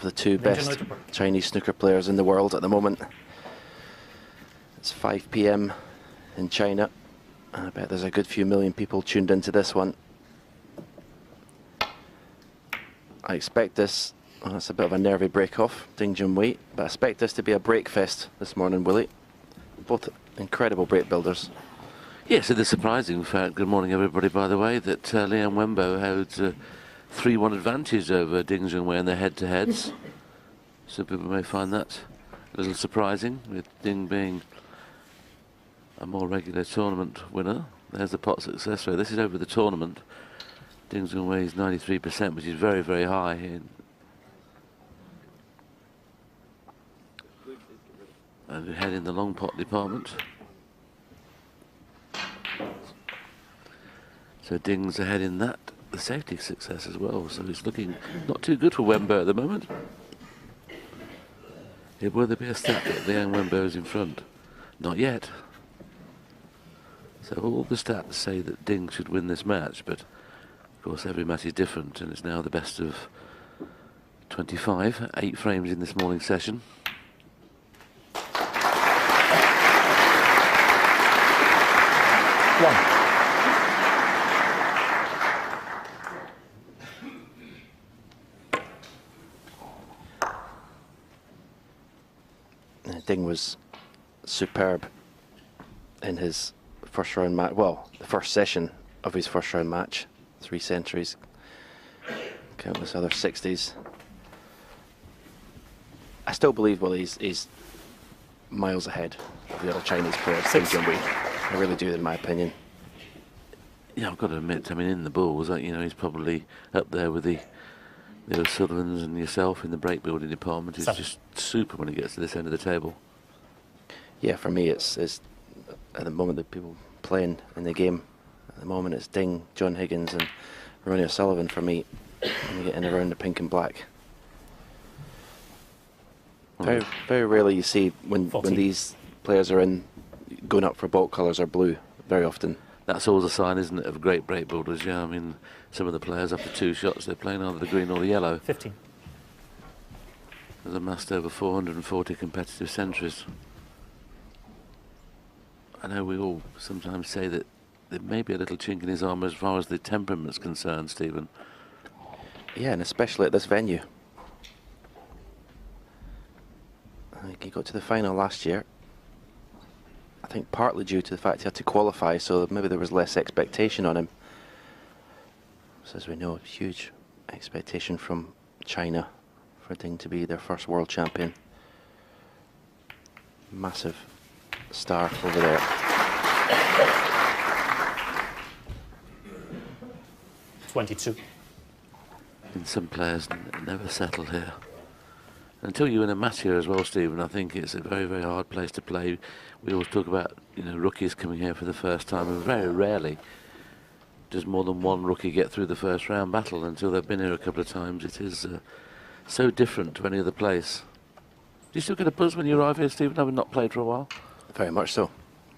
the two best Chinese snooker players in the world at the moment. It's 5 p.m. in China. I bet there's a good few million people tuned into this one. I expect this, well, that's a bit of a nervy break-off, Ding Junhui, but I expect this to be a break fest this morning, Willie. Both incredible break builders. Yes, it is surprising, in fact, good morning everybody, by the way, that Liang Wenbo had 3-1 advantage over Ding Junhui in their head-to-heads. Some people may find that a little surprising, with Ding being a more regular tournament winner. There's the pot success rate. This is over the tournament. Ding Junhui is 93%, which is very, very high. And we head in the long pot department. So Ding's ahead in that, the safety success as well. So it's looking not too good for Wenbo at the moment. Will there be a stat that Liang Wenbo is in front? Not yet. So all the stats say that Ding should win this match, but of course every match is different, and it's now the best of 25, 8 frames in this morning's session. Ding was superb in his first round match, well, the first session of his first round match. 3 centuries, countless other 60s. I still believe, well, he's miles ahead of the other Chinese players. Ding Junhui. I really do, in my opinion. Yeah, I've got to admit, I mean, in the balls, you know, he's probably up there with the O'Sullivans and yourself in the break building department. He's just super when he gets to this end of the table. Yeah, for me, it's at the moment that people playing in the game. At the moment, it's Ding, John Higgins, and Ronnie O'Sullivan for me. When you get in around the pink and black. Very, very rarely you see when these players are in going up for baulk colours or blue. Very often. That's always a sign, isn't it, of great break builders? Yeah, I mean, some of the players after 2 shots, they're playing either the green or the yellow. 15. They've amassed over 440 competitive centuries. I know we all sometimes say that there may be a little chink in his armour as far as the temperament's concerned, Stephen. Yeah, and especially at this venue. I think he got to the final last year. I think partly due to the fact he had to qualify, so maybe there was less expectation on him. So as we know, huge expectation from China for Ding to be their first world champion. Massive star over there. .22. And some players never settle here. Until you win a match here as well, Stephen, I think it's a very, very hard place to play. We always talk about, you know, rookies coming here for the first time, and very rarely does more than one rookie get through the first round battle until they've been here a couple of times. It is so different to any other place. Do you still get a buzz when you arrive here, Stephen, having not played for a while? Very much so.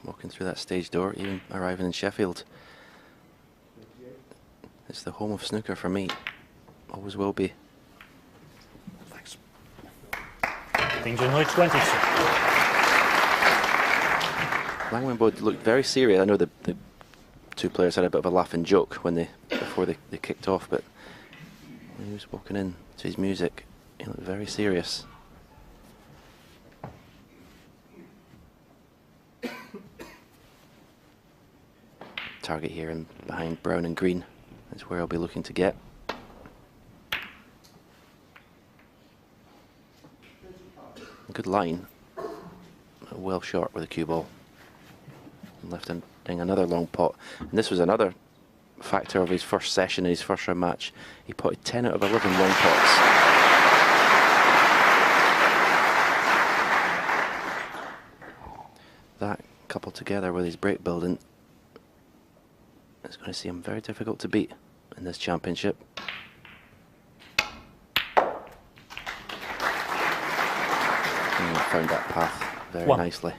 Walking through that stage door, even arriving in Sheffield. It's the home of snooker for me. Always will be. Thanks. Ding Junhui 22. Liang Wenbo looked very serious. I know the two players had a bit of a laugh and joke when before they kicked off, but when he was walking in to his music, he looked very serious. Target here and behind brown and green is where I'll be looking to get. A good line, well short with a cue ball. Left handing another long pot, and this was another factor of his first session in his first round match. He potted 10 out of 11 long pots. That coupled together with his break building, it's going to seem very difficult to beat in this championship. And he found that path very nicely.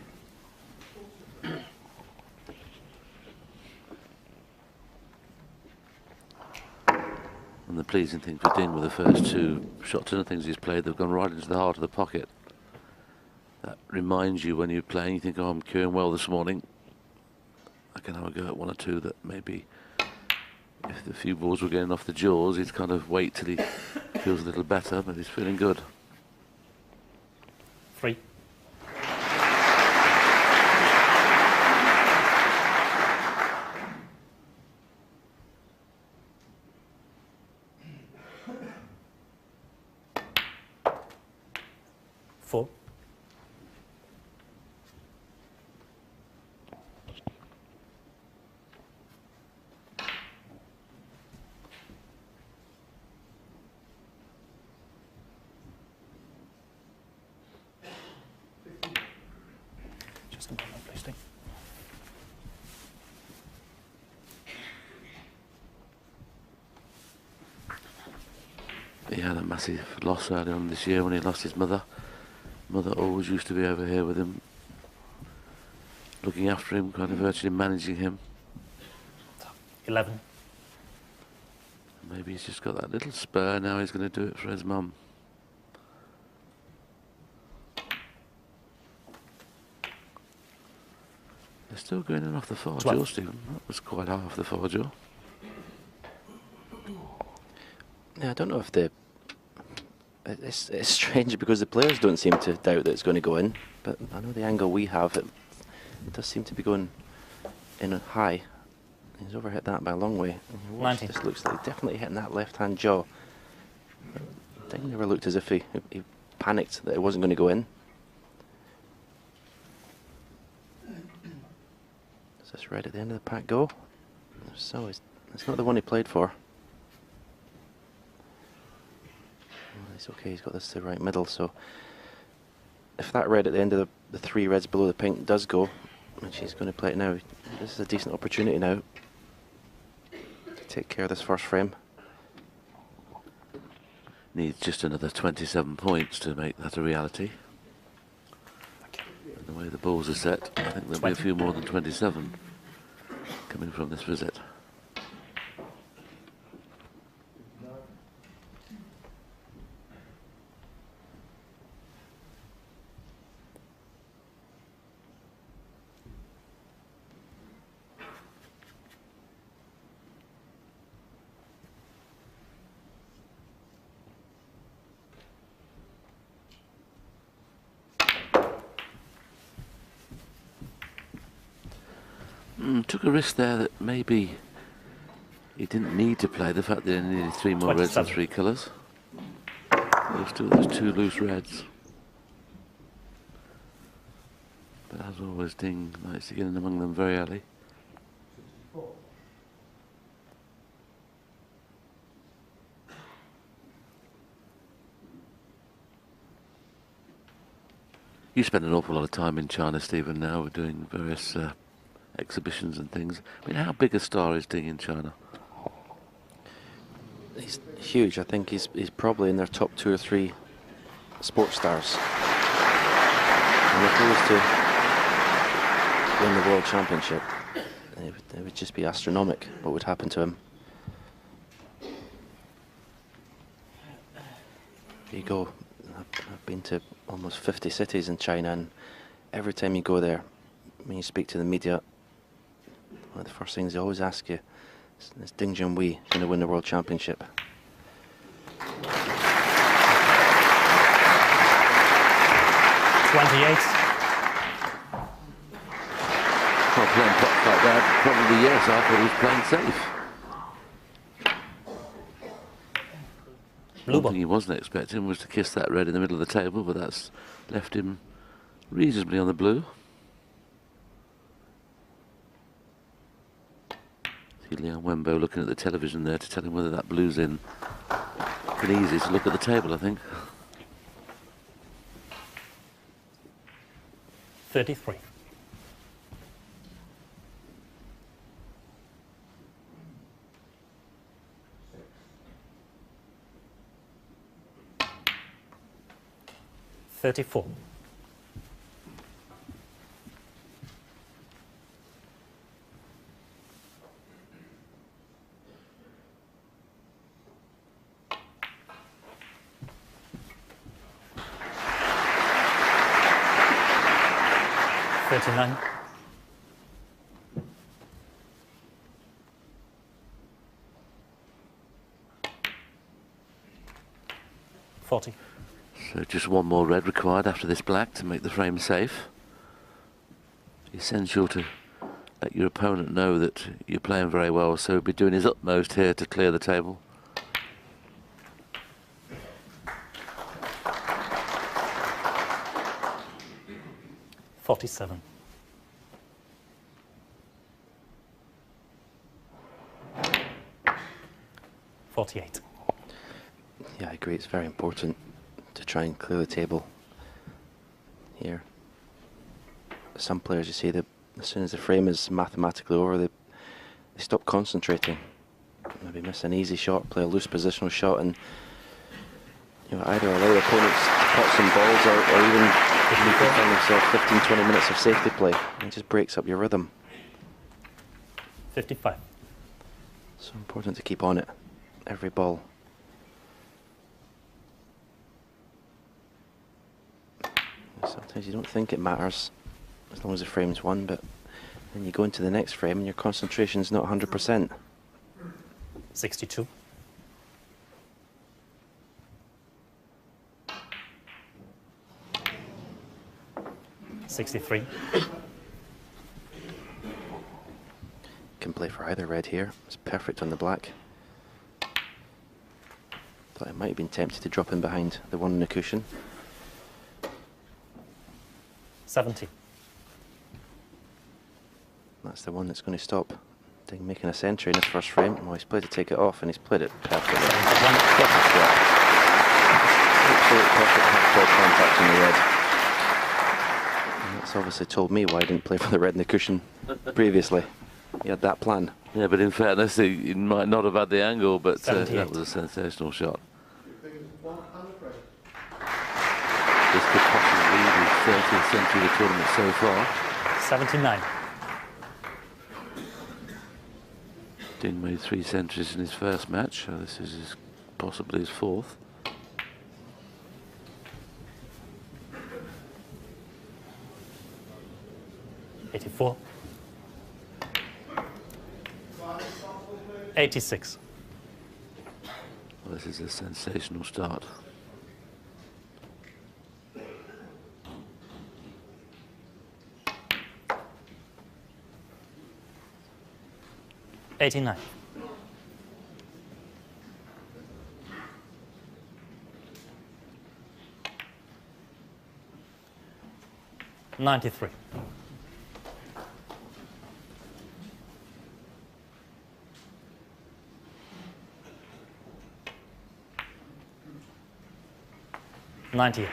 And the pleasing thing for Ding with the first two shots and the things he's played. They've gone right into the heart of the pocket. That reminds you when you're playing, you think, oh, I'm cueing well this morning. I can have a go at one or two that maybe, if the few balls were getting off the jaws, he'd kind of wait till he feels a little better, but he's feeling good. 3. Four. Just a moment, please, Steve. He had a massive loss early on this year when he lost his mother. Mother always used to be over here with him, looking after him, kind of virtually managing him. 11. Maybe he's just got that little spur, now he's going to do it for his mum. They're still going in off the far jaw, Stephen. That was quite high off the far jaw. Yeah, I don't know if it's strange because the players don't seem to doubt that it's going to go in, but I know the angle we have, it does seem to be going in high. He's overhit that by a long way. This looks like he's definitely hitting that left-hand jaw. Ding never looked as if he panicked that it wasn't going to go in. Does this red at the end of the pack go? So it's not the one he played for. It's okay, he's got this to the right middle, so if that red at the end of the 3 reds below the pink does go, and she's going to play it now, this is a decent opportunity now to take care of this first frame. Needs just another 27 points to make that a reality. And the way the balls are set, I think there'll be a few more than 27 coming from this visit. Took a risk there that maybe he didn't need to play, the fact that he needed 3 more reds and 3 colours. There's still those 2 loose reds. But as always, Ding likes to get in among them very early. You spend an awful lot of time in China, Stephen, now. We're doing various exhibitions and things. I mean, how big a star is Ding in China? He's huge. I think he's probably in their top 2 or 3 sports stars. And if he was to win the World Championship, it would just be astronomical what would happen to him. You go, I've been to almost 50 cities in China, and every time you go there, when you speak to the media, one of the first things they always ask you is Ding Junhui going to win the World Championship? Well, playing pots like that, probably yes. I thought he was playing safe. One thing he wasn't expecting was to kiss that red in the middle of the table, but that's left him reasonably on the blue. See Liang Wenbo looking at the television there to tell him whether that blue's in. Pretty easy to look at the table, I think. 33. $34. 39. 40. So just one more red required after this black to make the frame safe. Essential to let your opponent know that you're playing very well, so he'll be doing his utmost here to clear the table. $47. $48. Yeah, I agree. It's very important to try and clear the table here. Some players, you see, that as soon as the frame is mathematically over, they stop concentrating. Maybe miss an easy shot, play a loose positional shot, and either allow the opponents to pot some balls, or even if you can find yourself 15-20 minutes of safety play. It just breaks up your rhythm. 55. So important to keep on it every ball. Sometimes you don't think it matters as long as the frame's won, but then you go into the next frame and your concentration's not 100%. 62. 63. Can play for either red here. It's perfect on the black. Thought I might have been tempted to drop in behind the one on the cushion. 70. That's the one that's going to stop Ding making a century in his first frame. Well, he's played to take it off, and he's played it perfectly. Perfect shot. Absolute perfect half-ball contact on the red. And that's obviously told me why I didn't play for the red in the cushion previously. He had that plan. Yeah, but in fairness, he might not have had the angle, but that was a sensational shot. This could possibly be the 30th century of the tournament so far. 79. Ding made 3 centuries in his first match, so this is possibly his 4th. $84. 86. Well, this is a sensational start. $89. 93. 98.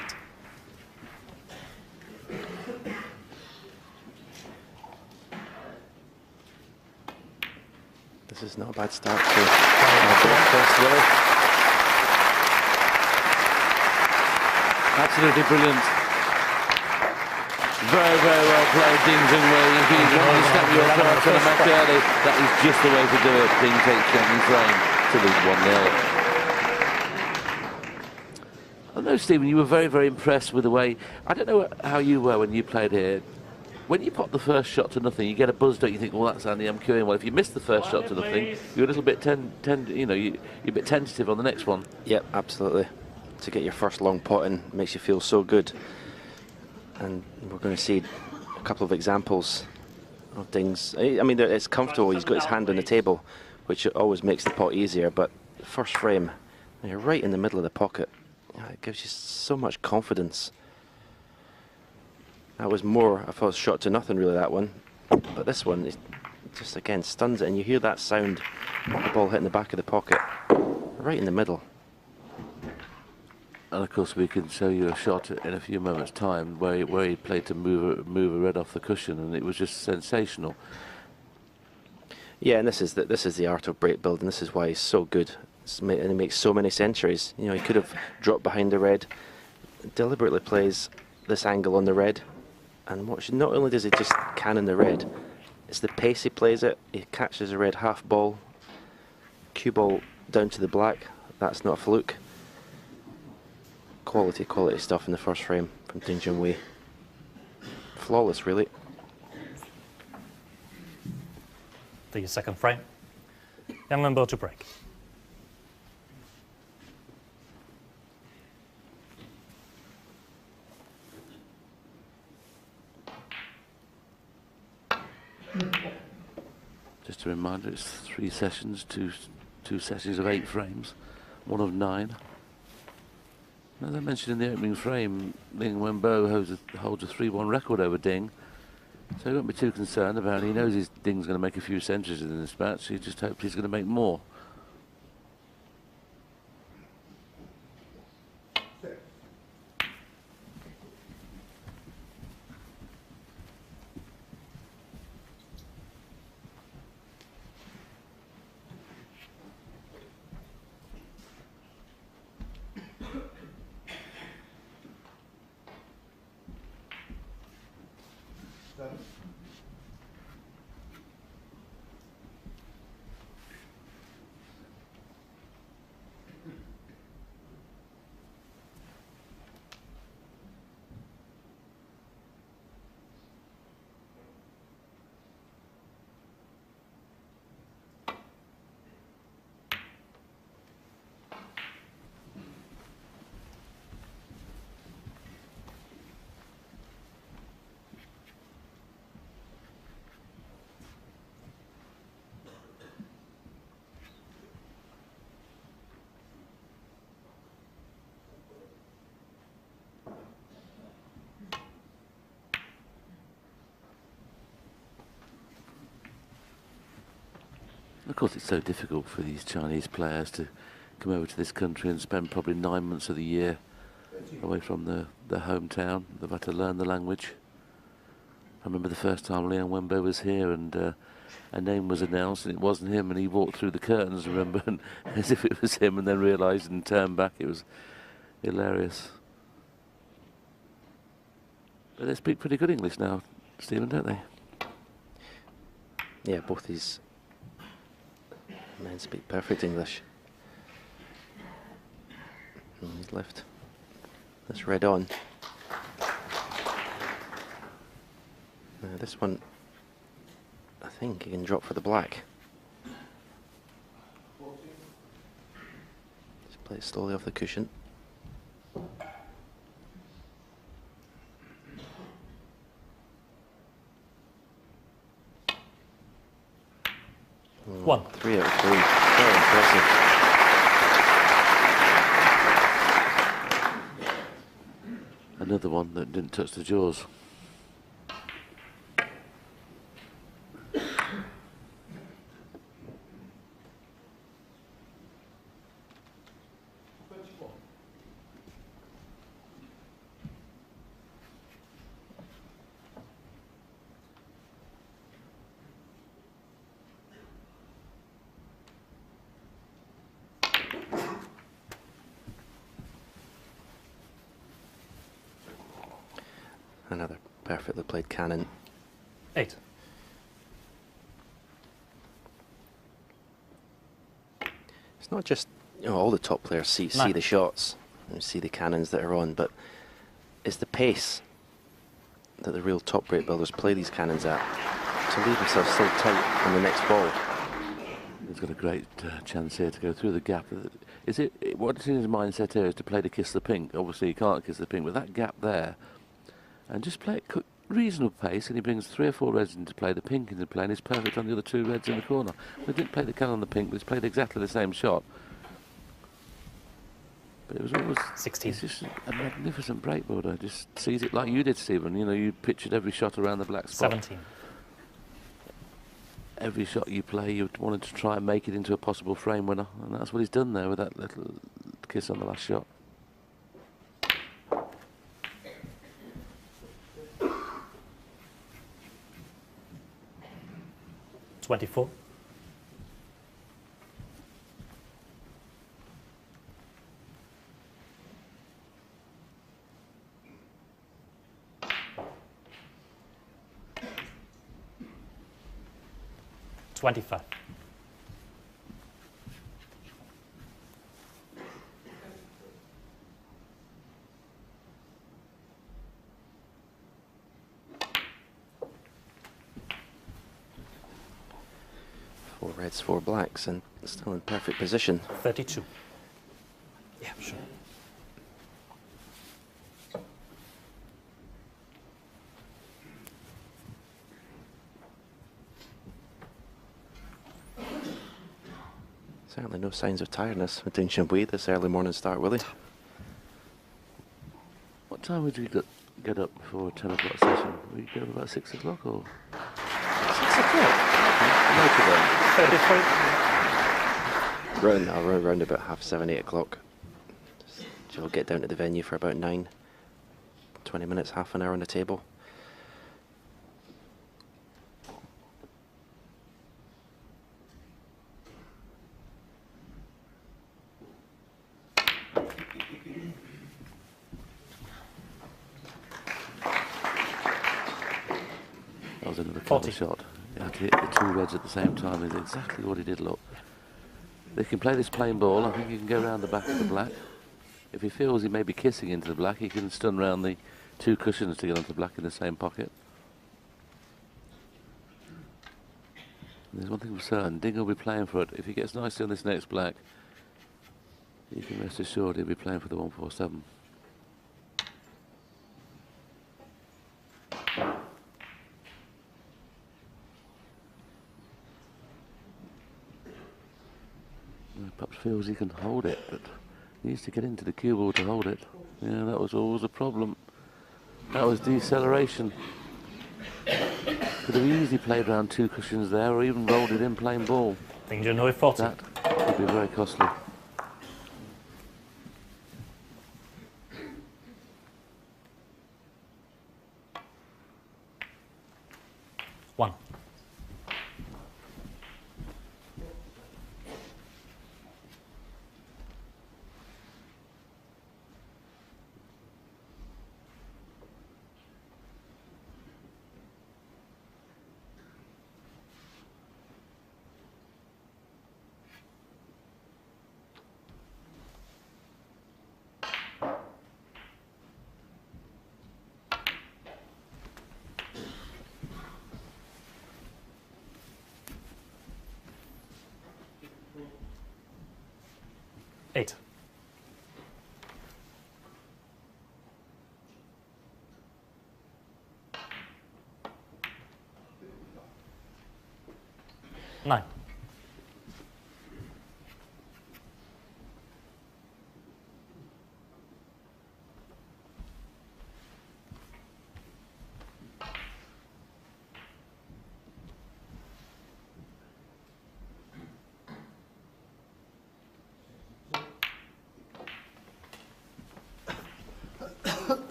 This is not a bad start to Chris, really. Absolutely brilliant. Very, very well played, Ding Junhui. If you want to step your approach on a match early, that is just the way to do it. Ding takes second frame to lead 1-0. I know, Stephen, you were very, very impressed with the way. I don't know how you were when you played here. When you pop the first shot to nothing, you get a buzz, don't you? Think, well, that's Andy MQing. Well, if you miss the first shot to nothing, you're a little bit you're a bit tentative on the next one. Yep, absolutely. To get your first long pot in makes you feel so good. And we're going to see a couple of examples of Ding's. I mean, it's comfortable. He's got his hand on the table, which always makes the pot easier. But the first frame, you're right in the middle of the pocket. It gives you so much confidence. That was more, I thought, it was shot to nothing really, that one. But this one, it just again stuns it, and you hear that sound of the ball hitting the back of the pocket, right in the middle. And of course, we can show you a shot in a few moments' time where he played to move a red off the cushion, and it was just sensational. Yeah, and this is the art of break building. This is why he's so good. And he makes so many centuries. You know, he could have dropped behind the red, deliberately plays this angle on the red, and watch. Not only does he just cannon the red, it's the pace he plays it. He catches the red half ball, cue ball down to the black. That's not a fluke. Quality stuff in the first frame from Ding Junhui. Flawless, really. the second frame. Liang Wenbo to break. Just a reminder, it's 3 sessions, two sessions of 8 frames, 1 of 9. As I mentioned in the opening frame, Liang Wenbo holds a 3-1 record over Ding, so he won't be too concerned about it. He knows Ding's going to make a few centuries in this match. He just hopes he's going to make more. Of course, it's so difficult for these Chinese players to come over to this country and spend probably 9 months of the year away from their hometown. They've had to learn the language. I remember the first time Liang Wenbo was here and a name was announced and it wasn't him, and he walked through the curtains, remember, and as if it was him, and then realised and turned back. It was hilarious. But they speak pretty good English now, Stephen, don't they? Yeah, both these men speak perfect English. And he's left this red on. This one, I think he can drop for the black. Just play it slowly off the cushion. One. 3 out of 3. Very impressive. Another one that didn't touch the jaws. Another perfectly played cannon. 8. It's not just, you know, all the top players see the shots and see the cannons that are on, but it's the pace that the real top break builders play these cannons at to leave themselves so tight on the next ball. He's got a great chance here to go through the gap. What's in his mindset here is to play to kiss the pink. Obviously he can't kiss the pink, with that gap there, and just play it reasonable pace, and he brings 3 or 4 reds into play, the pink into play, and he's perfect on the other 2 reds in the corner. We didn't play the cannon on the pink, but he's played exactly the same shot. But it was always 16. It's just a magnificent breakboarder. Just sees it like you did, Stephen. You know, you pictured every shot around the black spot. 17. Every shot you play, you wanted to try and make it into a possible frame winner, and that's what he's done there with that little kiss on the last shot. $24. $25. 4 reds, 4 blacks, and still in perfect position. 32. Yeah, sure. Certainly no signs of tiredness with Junhui this early morning start, will he? What time would you get up before a 10 o'clock session? Would you get up about 6 o'clock or? 6 o'clock? No to them. Round about half 7, 8 o'clock. I'll get down to the venue for about 9. 20 minutes, half an hour on the table. That was another clever shot. He had to hit the 2 reds at the same time. Is exactly what he did, look. They can play this plain ball. I think he can go around the back of the black. If he feels he may be kissing into the black, he can stun round the 2 cushions to get onto the black in the same pocket. And there's one thing for certain, Ding will be playing for it. If he gets nicely on this next black, you can rest assured he'll be playing for the 147. Perhaps feels he can hold it, but he needs to get into the cue ball to hold it. Yeah, that was always a problem. That was deceleration. Could have easily played around 2 cushions there, or even rolled it in plain ball. Ding Junhui 40. That could be very costly. One. Eight. Nine.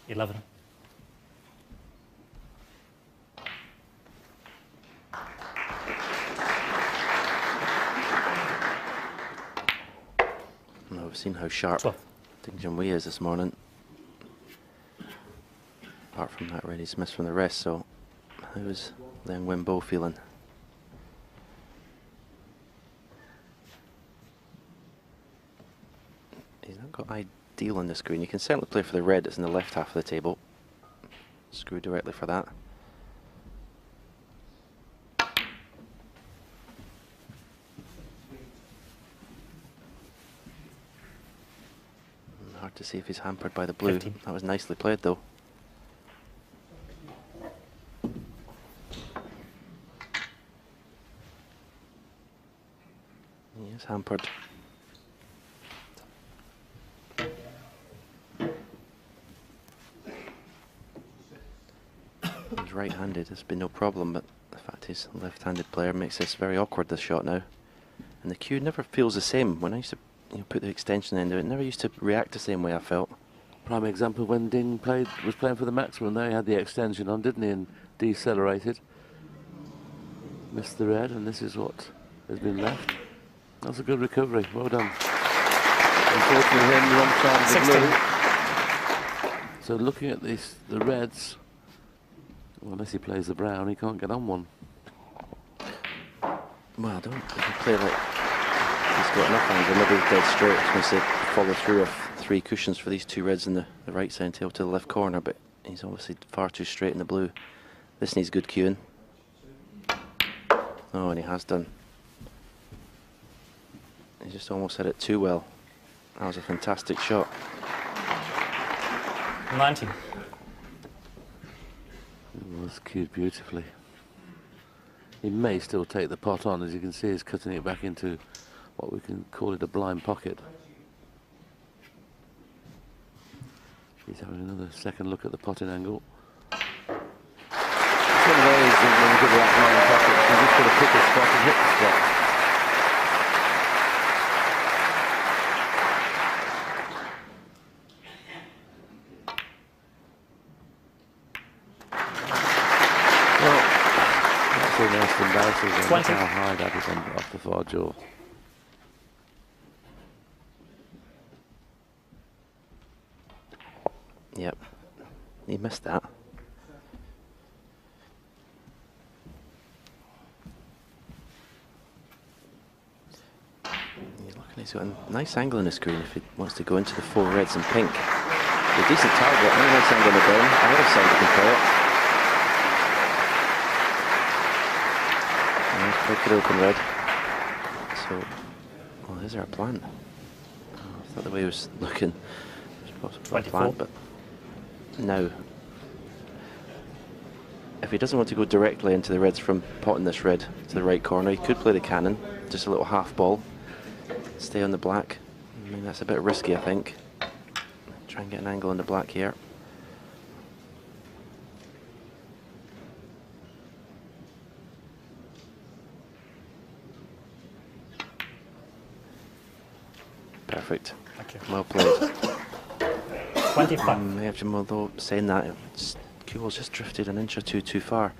Eleven. Well, we've seen how sharp 12. Ding Junhui is this morning. Apart from that red he's missed from the rest, so how's Liang Wenbo feeling? He's not got ideal on the screen. You can certainly play for the red that's in the left half of the table. Screw directly for that. Hard to see if he's hampered by the blue. 15. That was nicely played though. He is hampered. He's right-handed, it's been no problem, but the fact he's a left-handed player makes this very awkward, this shot now. And the cue never feels the same. When I used to put the extension into it, never used to react the same way I felt. Prime example when Ding was playing for the maximum. There he had the extension on, didn't he, and decelerated. Missed the red, and this is what has been left. That's a good recovery. Well done. Unfortunately, him the wrong side of the 16. blue. So looking at the reds, well, unless he plays the brown, he can't get on one. Well, if you play like he's got enough angle, maybe dead straight. I was going to say follow through of 3 cushions for these 2 reds in the right side tail to the left corner, but He's obviously far too straight in the blue. This needs good cueing. Oh, and he has done. He just almost hit it too well. That was a fantastic shot. 19. It was cued beautifully. He may still take the pot on. As you can see, he's cutting it back into what we can call it a blind pocket. He's having another second look at the potting angle. It's one of those when you get that blind pocket, you've just got to pick a spot and hit the spot. Well, that's almost embarrassing. Look how high that is off the far jaw. Yep, he missed that. He's got a nice angle on the screen if he wants to go into the 4 reds and pink. A decent target, very nice angle on the down. Either side you can play it. Nice, break it open red. So, well, there's our plan. Oh, I thought the way he was looking was possibly a plan, but now, if he doesn't want to go directly into the reds from potting this red to the right corner, he could play the cannon, just a little half ball. Stay on the black. I mean, that's a bit risky, I think. Try and get an angle on the black here. Perfect. Okay. Well played. 25. Although saying that, cue ball's just drifted an inch or two too far.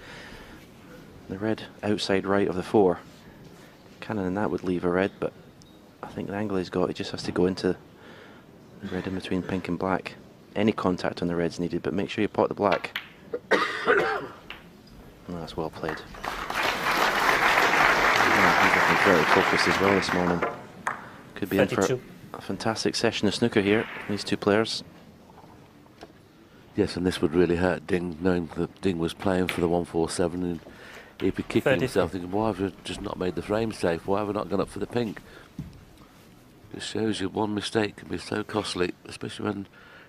The red outside right of the 4. Cannon and that would leave a red, but I think the angle he's got, he just has to go into the red in between pink and black. Any contact on the red's needed, but make sure you pot the black. Oh, that's well played. Yeah, he's looking very focused as well this morning. Could be 32. in for a fantastic session of snooker here, these two players. Yes, and this would really hurt Ding, knowing that Ding was playing for the 147 and he'd be kicking 33. himself thinking, why have we just not made the frame safe? Why have we not gone up for the pink? It shows you one mistake can be so costly, especially when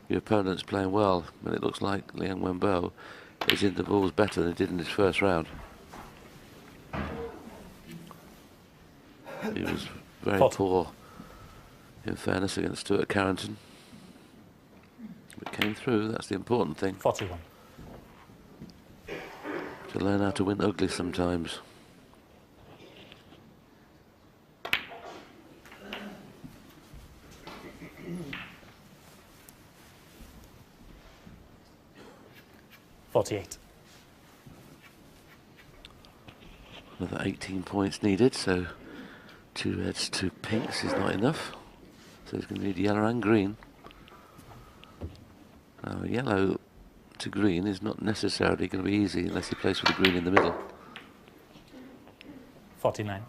your opponent's playing well. When it looks like Liang Wenbo is in the balls better than he did in his first round. He was very poor, in fairness, against Stuart Carrington. But came through, that's the important thing. 41. To learn how to win ugly sometimes. Another 18 points needed, so 2 reds, 2 pinks is not enough. So he's going to need yellow and green. Now, yellow to green is not necessarily going to be easy unless he plays with the green in the middle. 49.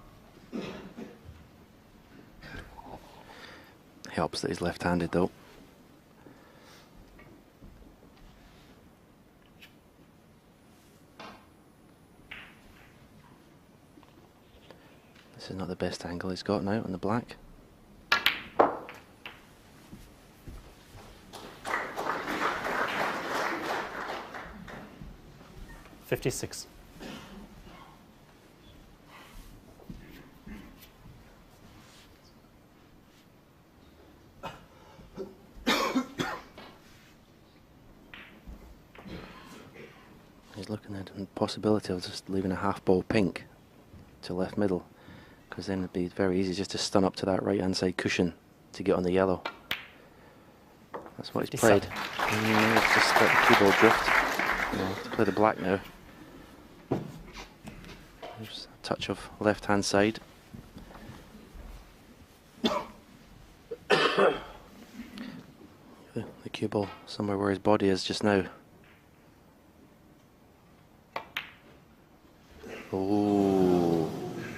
Helps that he's left-handed though. This is not the best angle he's got now on the black. $56. He's looking at the possibility of just leaving a half ball pink to left middle, because then it'd be very easy just to stun up to that right hand side cushion to get on the yellow. That's what he's played. It's just let the cue ball drift. You know, to play the black now. There's a touch of left hand side. The cue ball somewhere where his body is just now. Oh,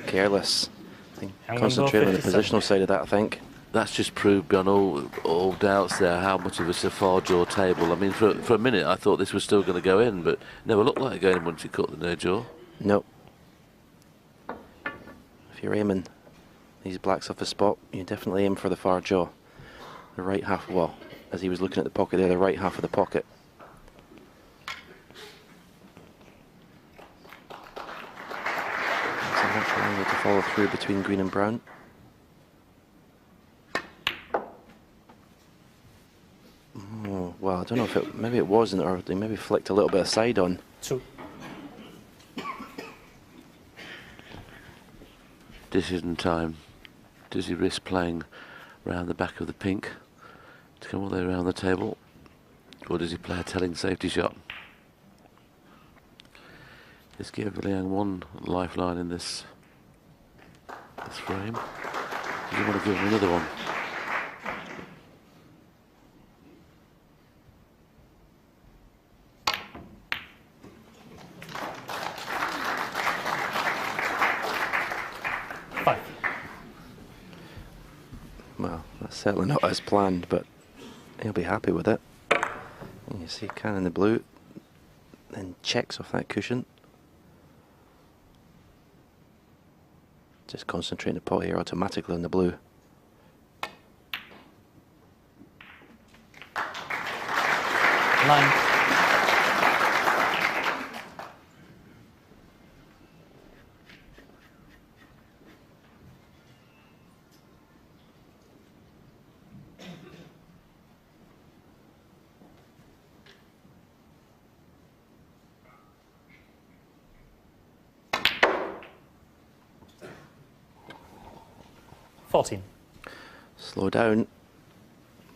careless. I think concentrate on the positional side of that, I think. that's just proved beyond all doubts there how much of it's a far jaw table. I mean, for a minute I thought this was still going to go in, but never looked like going in once it caught the near jaw. Nope. If you're aiming these blacks off a spot, you definitely aim for the far jaw. The right half, well, as he was looking at the pocket there, the right half of the pocket. It's a natural angle to follow through between green and brown. Oh, well, I don't know if it, maybe it wasn't, or they maybe flicked a little bit of side on. 2. Decision time. Does he risk playing round the back of the pink to come all the way around the table, or does he play a telling safety shot? Let's give Liang one lifeline in this frame. Does he want to give him another one? Well, that's certainly not as planned, but he'll be happy with it. And you see can in the blue, then checks off that cushion. Just concentrating the pot here automatically on the blue. Nine. $14. Slow down,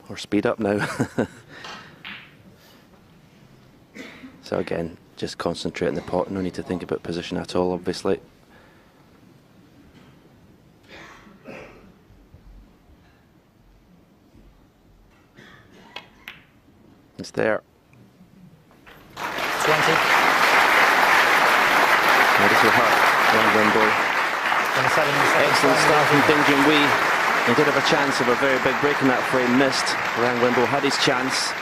or speed up now. So again, just concentrate on the pot, no need to think about position at all, obviously. It's there. 20. Now this will hurt Liang Wenbo. 27. Excellent start from Ding Junhui. He did have a chance of a very big break in that frame, missed. Liang Wenbo had his chance,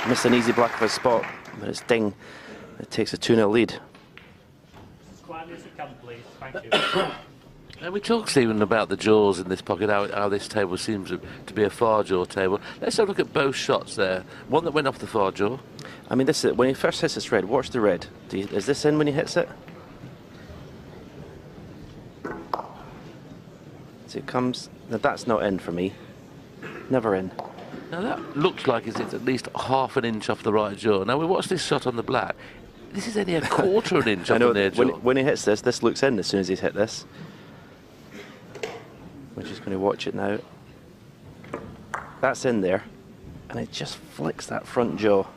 missed an easy black of a spot, but it's Ding that takes a 2-0 lead. Quietly as you can, please. Thank you. And we talked, Stephen, about the jaws in this pocket, how this table seems to be a far jaw table. Let's have a look at both shots there. One that went off the far jaw. I mean, this is, when he first hits this red, watch the red. Is this in when he hits it? So it comes, now that's not in for me. Never in. Now that looks like it's at least half an inch off the right jaw. Now we watched this shot on the black. This is only a quarter of an inch off the near jaw. When he hits this looks in as soon as he's hit this. We're just going to watch it now. That's in there, and it just flicks that front jaw.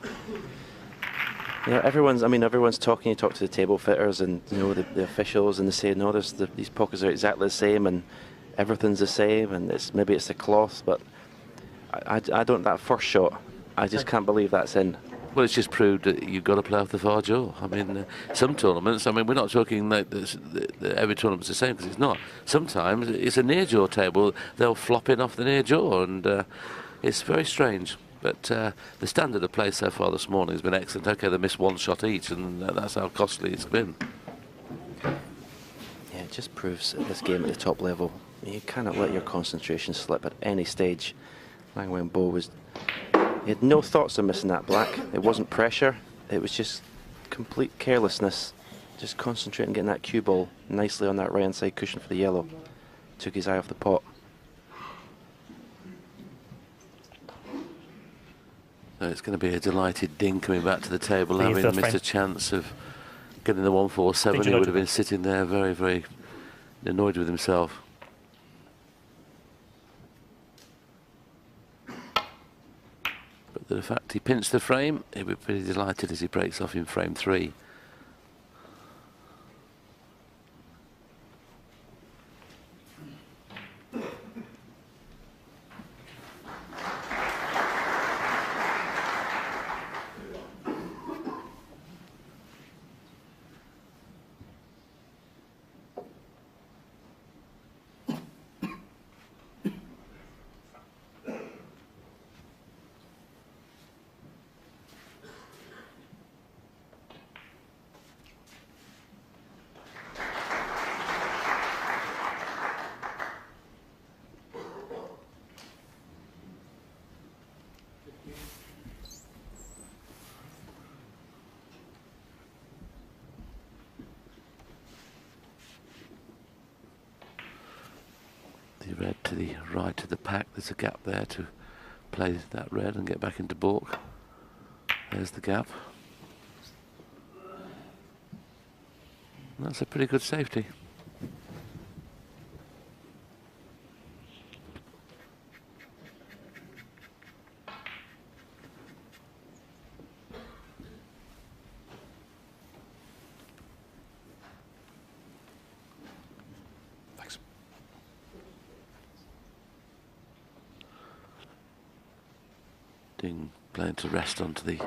You know, everyone's talking. You talk to the table fitters and the officials, and they say no, these pockets are exactly the same, and everything's the same, and maybe it's the cloth, but I don't. That first shot, I just can't believe that's in. Well, it's just proved that you've got to play off the far jaw. I mean, some tournaments, I mean, we're not talking that every tournament's the same, because it's not. Sometimes it's a near jaw table, they'll flop in off the near jaw, and it's very strange. But the standard of play so far this morning has been excellent. Okay, they missed one shot each, and that's how costly it's been. Yeah, it just proves at this game at the top level, you cannot let your concentration slip at any stage. Liang Wenbo he had no thoughts of missing that black. It wasn't pressure, it was just complete carelessness. Just concentrating, getting that cue ball nicely on that right hand side cushion for the yellow. Took his eye off the pot. So it's going to be a delighted Ding coming back to the table, Leave having the missed frame. a chance of getting the 147. He would have been sitting there very, very annoyed with himself. But the fact he pinched the frame, he'll be pretty delighted as he breaks off in frame 3. The red to the right of the pack. There's a gap there to play that red and get back into baulk. There's the gap. And that's a pretty good safety. Thanks. Ding playing to rest onto the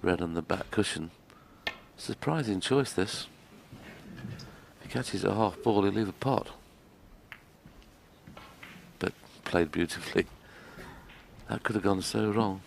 red on the back cushion. Surprising choice, this. If he catches a half ball, he'll leave a pot. But played beautifully. That could have gone so wrong.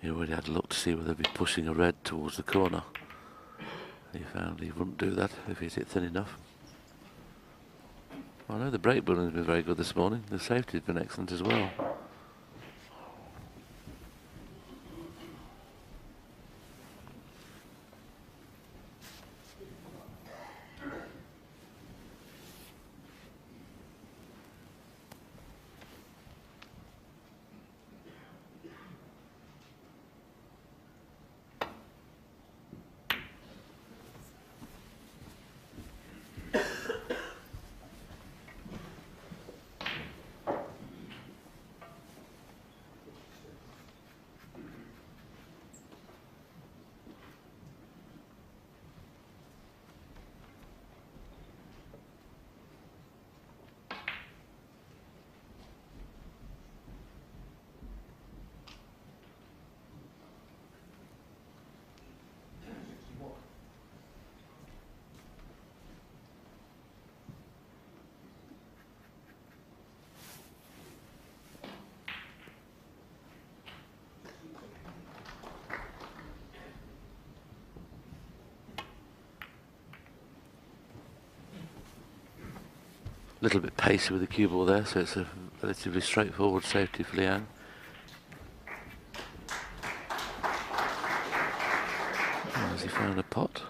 He already had a look to see whether he'd be pushing a red towards the corner. He found he wouldn't do that if he's hit thin enough. I know the break bowling has been very good this morning. The safety has been excellent as well. A little bit pacey with the cue ball there, so it's a relatively straightforward safety for Liang. Has he found a pot?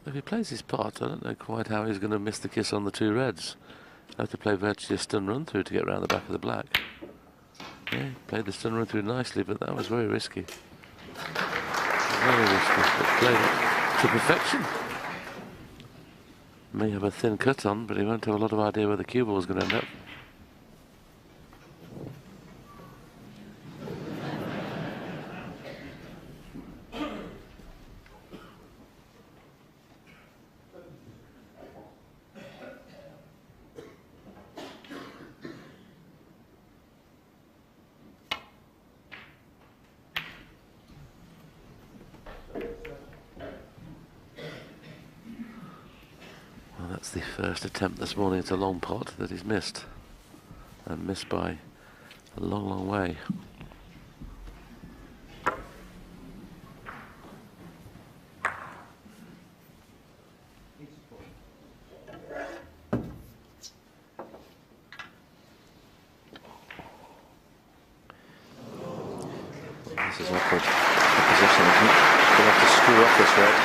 If he plays his pot, I don't know quite how he's going to miss the kiss on the two reds. Have to play virtually a stun run through to get round the back of the black. Yeah, he played the stun run through nicely, but that was very risky. Very risky, but played it to perfection. May have a thin cut on, but he won't have a lot of idea where the cue ball is going to end up. That's the first attempt this morning at a long pot that he's missed, and missed by a long, long way. This is awkward position. He's going to have to screw off this red.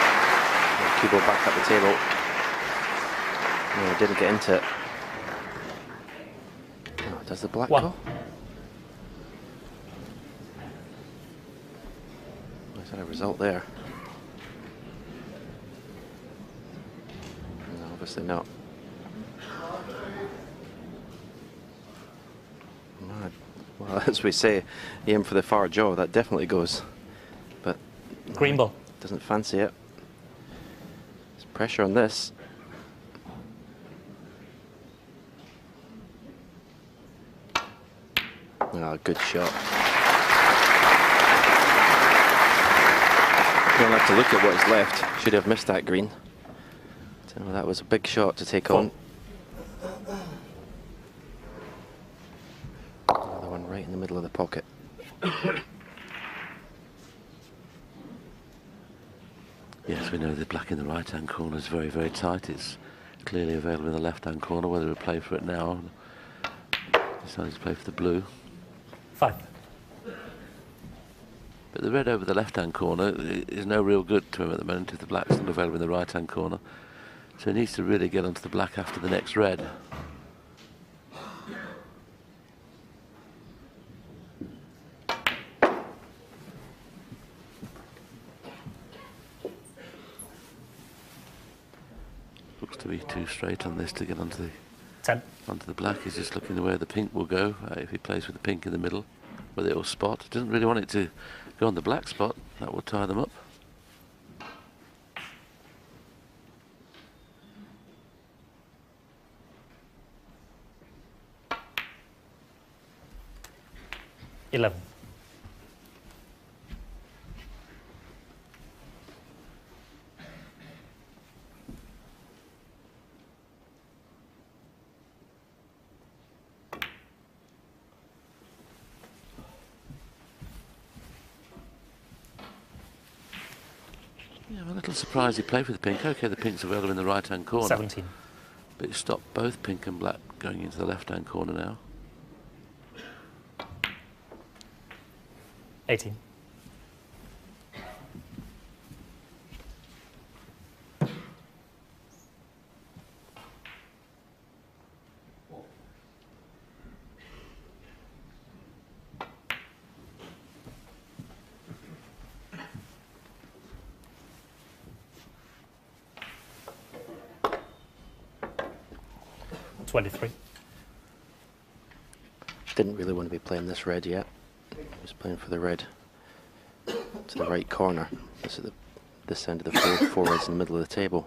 Cue ball back at the table. No, didn't get into it. Oh, does the black go? Is that a result there? No, obviously not. No, well, as we say, aim for the far jaw. That definitely goes. But Green ball. doesn't fancy it. There's pressure on this. Oh, good shot. Don't have to look at what is left. Should have missed that green. So that was a big shot to take on. Another one right in the middle of the pocket. Yes, we know the black in the right-hand corner is very, very tight. It's clearly available in the left-hand corner. Whether we play for it now, decided to play for the blue. 5. But the red over the left-hand corner is no real good to him at the moment if the black's not available in the right-hand corner. So he needs to really get onto the black after the next red. Looks to be too straight on this to get onto the 10. onto the black. He's just looking where the pink will go if he plays with the pink in the middle, whether it will spot. Doesn't really want it to go on the black spot. That will tie them up. $11. Yeah, I'm a little surprised he played for the pink. Okay, the pink's available in the right-hand corner. 17. But he stopped both pink and black going into the left-hand corner now. 18. $23. Didn't really want to be playing this red yet. He was playing for the red to the right corner. This is this end of the four reds in the middle of the table.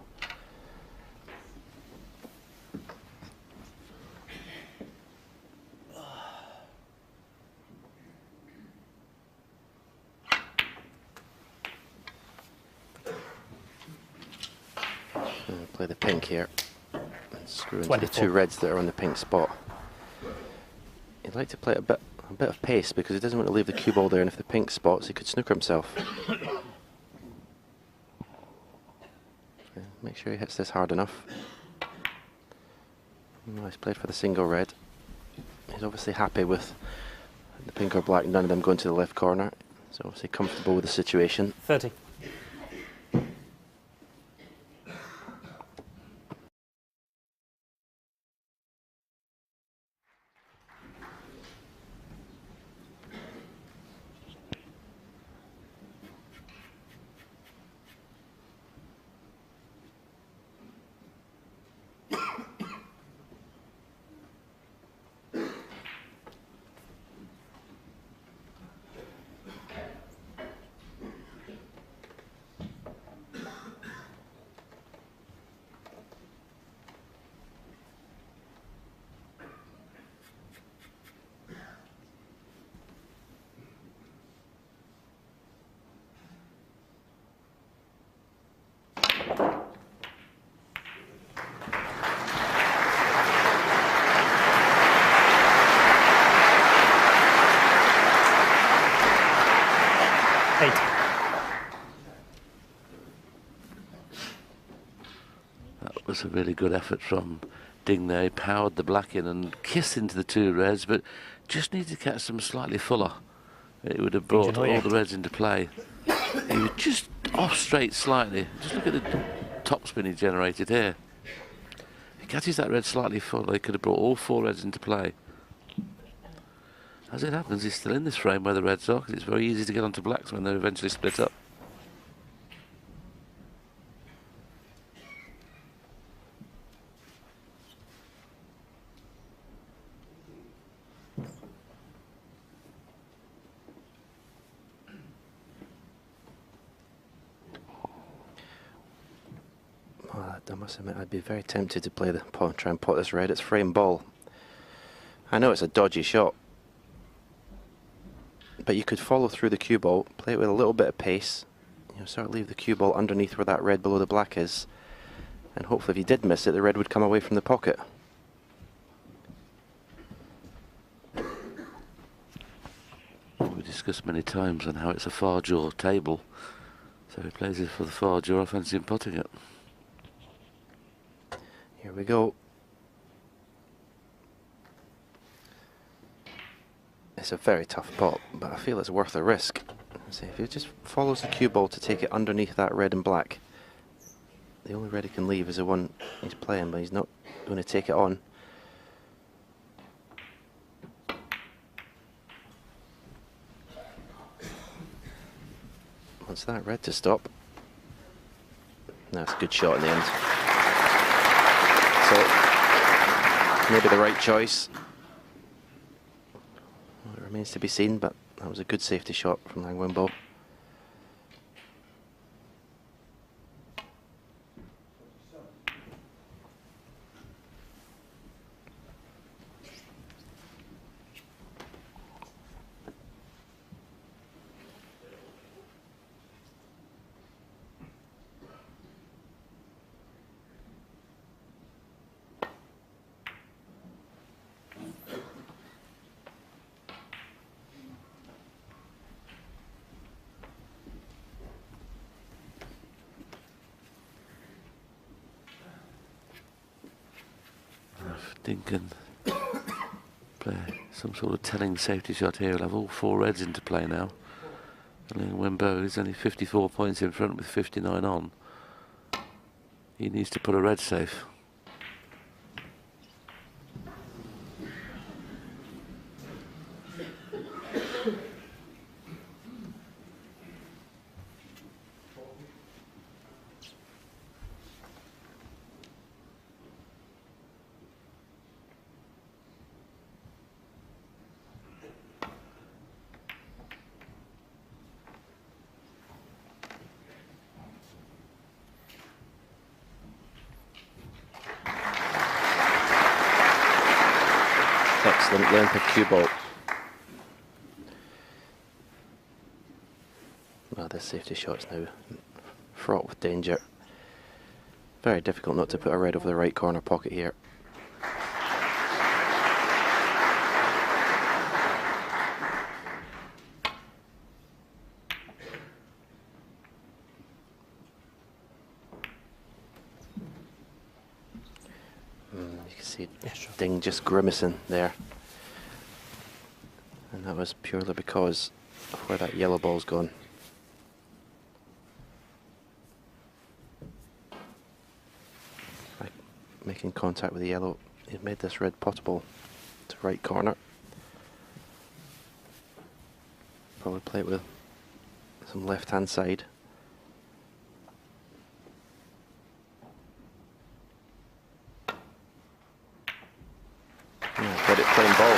Play the pink here and screw into the 24. two reds that are on the pink spot. He'd like to play a bit of pace because he doesn't want to leave the cue ball there, and if the pink spots he could snooker himself. Make sure he hits this hard enough. Oh, he's played for the single red. He's obviously happy with the pink or black, none of them going to the left corner. He's obviously comfortable with the situation. 30. That was a really good effort from Ding there. He powered the black in and kissed into the two reds, but just needed to catch them slightly fuller. It would have brought all the reds into play. He was just off straight slightly. Just look at the topspin he generated here. If he catches that red slightly fuller, he could have brought all four reds into play. As it happens, he's still in this frame where the reds are, because it's very easy to get onto blacks when they're eventually split up. I must admit, I'd be very tempted to play the pot, try and pot this red. It's frame ball. I know it's a dodgy shot, but you could follow through the cue ball, play it with a little bit of pace, you know, sort of leave the cue ball underneath where that red below the black is, and hopefully if you did miss it, the red would come away from the pocket. We discussed many times on how it's a far draw table, so he plays it for the far draw. I fancy him potting it. Here we go. It's a very tough pot, but I feel it's worth a risk. See, if he just follows the cue ball to take it underneath that red and black, the only red he can leave is the one he's playing, but he's not going to take it on. Wants that red to stop. That's a good shot in the end. So, maybe the right choice. Well, it remains to be seen, but that was a good safety shot from Liang Wenbo. Ding can play some sort of telling safety shot here. He'll have all four reds into play now. And Wenbo is only 54 points in front with 59 on. He needs to put a red safe. Excellent length of cue ball. Well, this safety shot's now fraught with danger. Very difficult not to put a red over the right corner pocket here. You can see Ding just grimacing there. And that was purely because of where that yellow ball's gone. By making contact with the yellow, it made this red potable to right corner. Probably play it with some left hand side. Got it frame ball.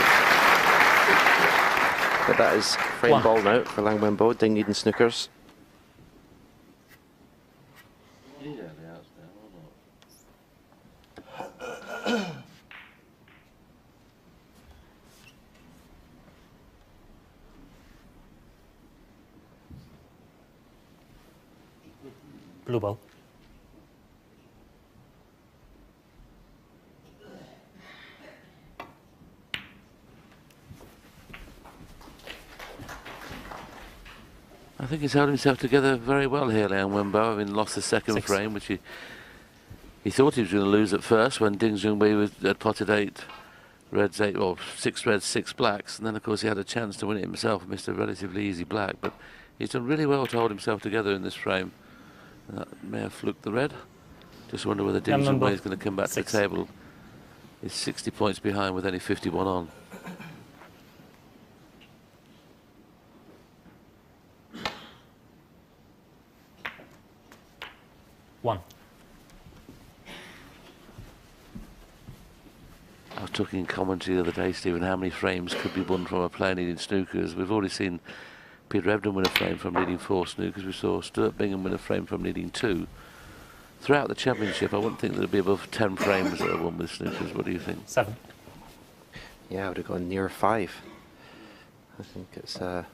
But that is frame ball now for Liang Wenbo. Ding needing snookers. Blue ball. I think he's held himself together very well here, Liang Wenbo, having lost the second frame, which he thought he was going to lose at first when Ding Junhui had potted 8 reds, 8 or 6 reds, 6 blacks, and then of course he had a chance to win it himself and missed a relatively easy black. But he's done really well to hold himself together in this frame. That may have fluked the red. Just wonder whether Ding Junhui is going to come back to the table. He's 60 points behind with only 51 on. I was talking in commentary the other day, Stephen, how many frames could be won from a player needing snookers. We've already seen Peter Ebdon win a frame from needing 4 snookers. We saw Stuart Bingham win a frame from needing 2. throughout the championship, I wouldn't think there'd be above 10 frames that are won with snookers. What do you think? 7. Yeah, I would have gone near 5. I think it's a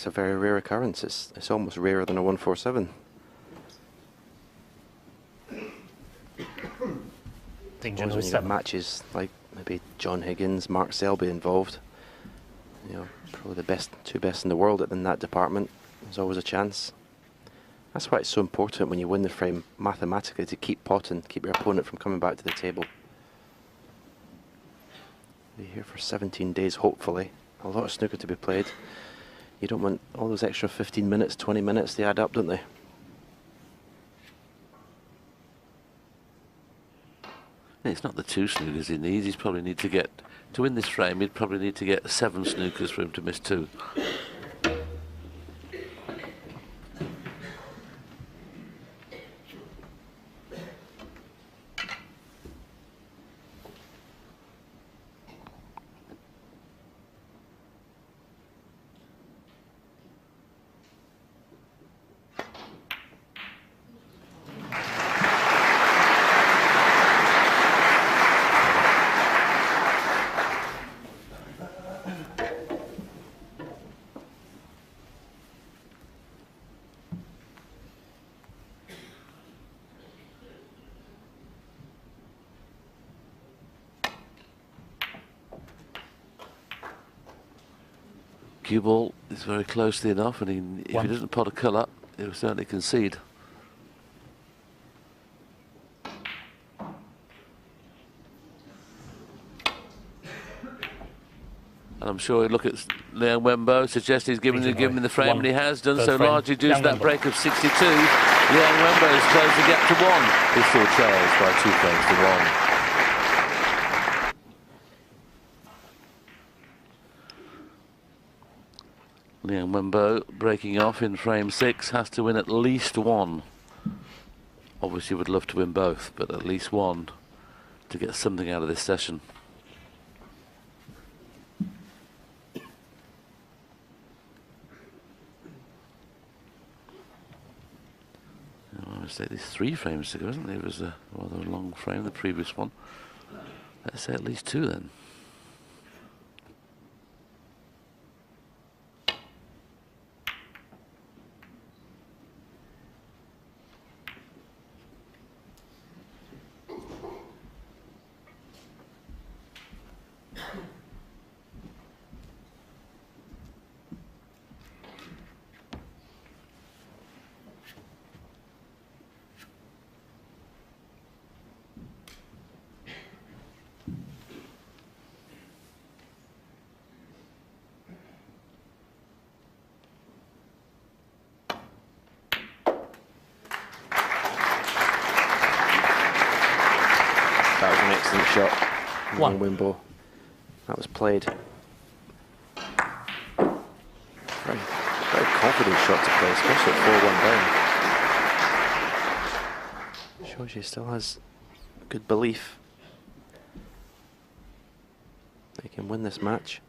very rare occurrence. It's almost rarer than a 147. I think When Junhui you got 7. matches like maybe John Higgins, Mark Selby involved, you know, probably the two best in the world in that department. There's always a chance. That's why it's so important when you win the frame mathematically to keep potting, keep your opponent from coming back to the table. Be here for 17 days, hopefully. A lot of snooker to be played. You don't want all those extra 15 minutes, 20 minutes, they add up, don't they? It's not the 2 snookers he needs. He's probably need to get, to win this frame, he'd probably need to get 7 snookers for him to miss 2. Cue ball is very closely enough, and if he doesn't pot a colour, he'll certainly concede. And I'm sure he'd look at Liang Wenbo, suggest he's given him the frame, and he has done so largely due to that break of 62. Liang Wenbo has closed the gap to 1. He still trails by 2 frames to 1. Liang Wenbo breaking off in frame 6 has to win at least 1. Obviously would love to win both, but at least 1 to get something out of this session. I would say there's 3 frames to go, isn't there? It was a rather long frame, the previous one. Let's say at least 2 then. That was an excellent shot. One. Wenbo. That was played. Very confident shot to play, especially at 4-1 down. Shows you still has good belief that he can win this match.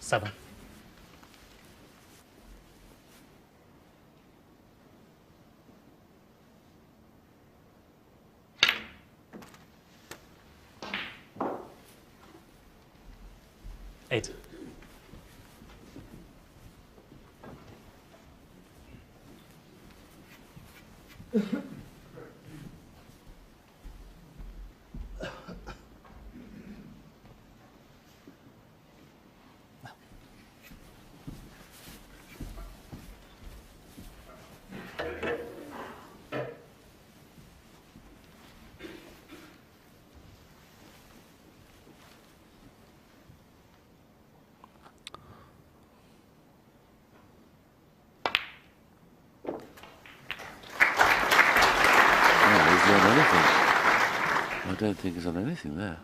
Seven. Eight. I don't think he's on anything there.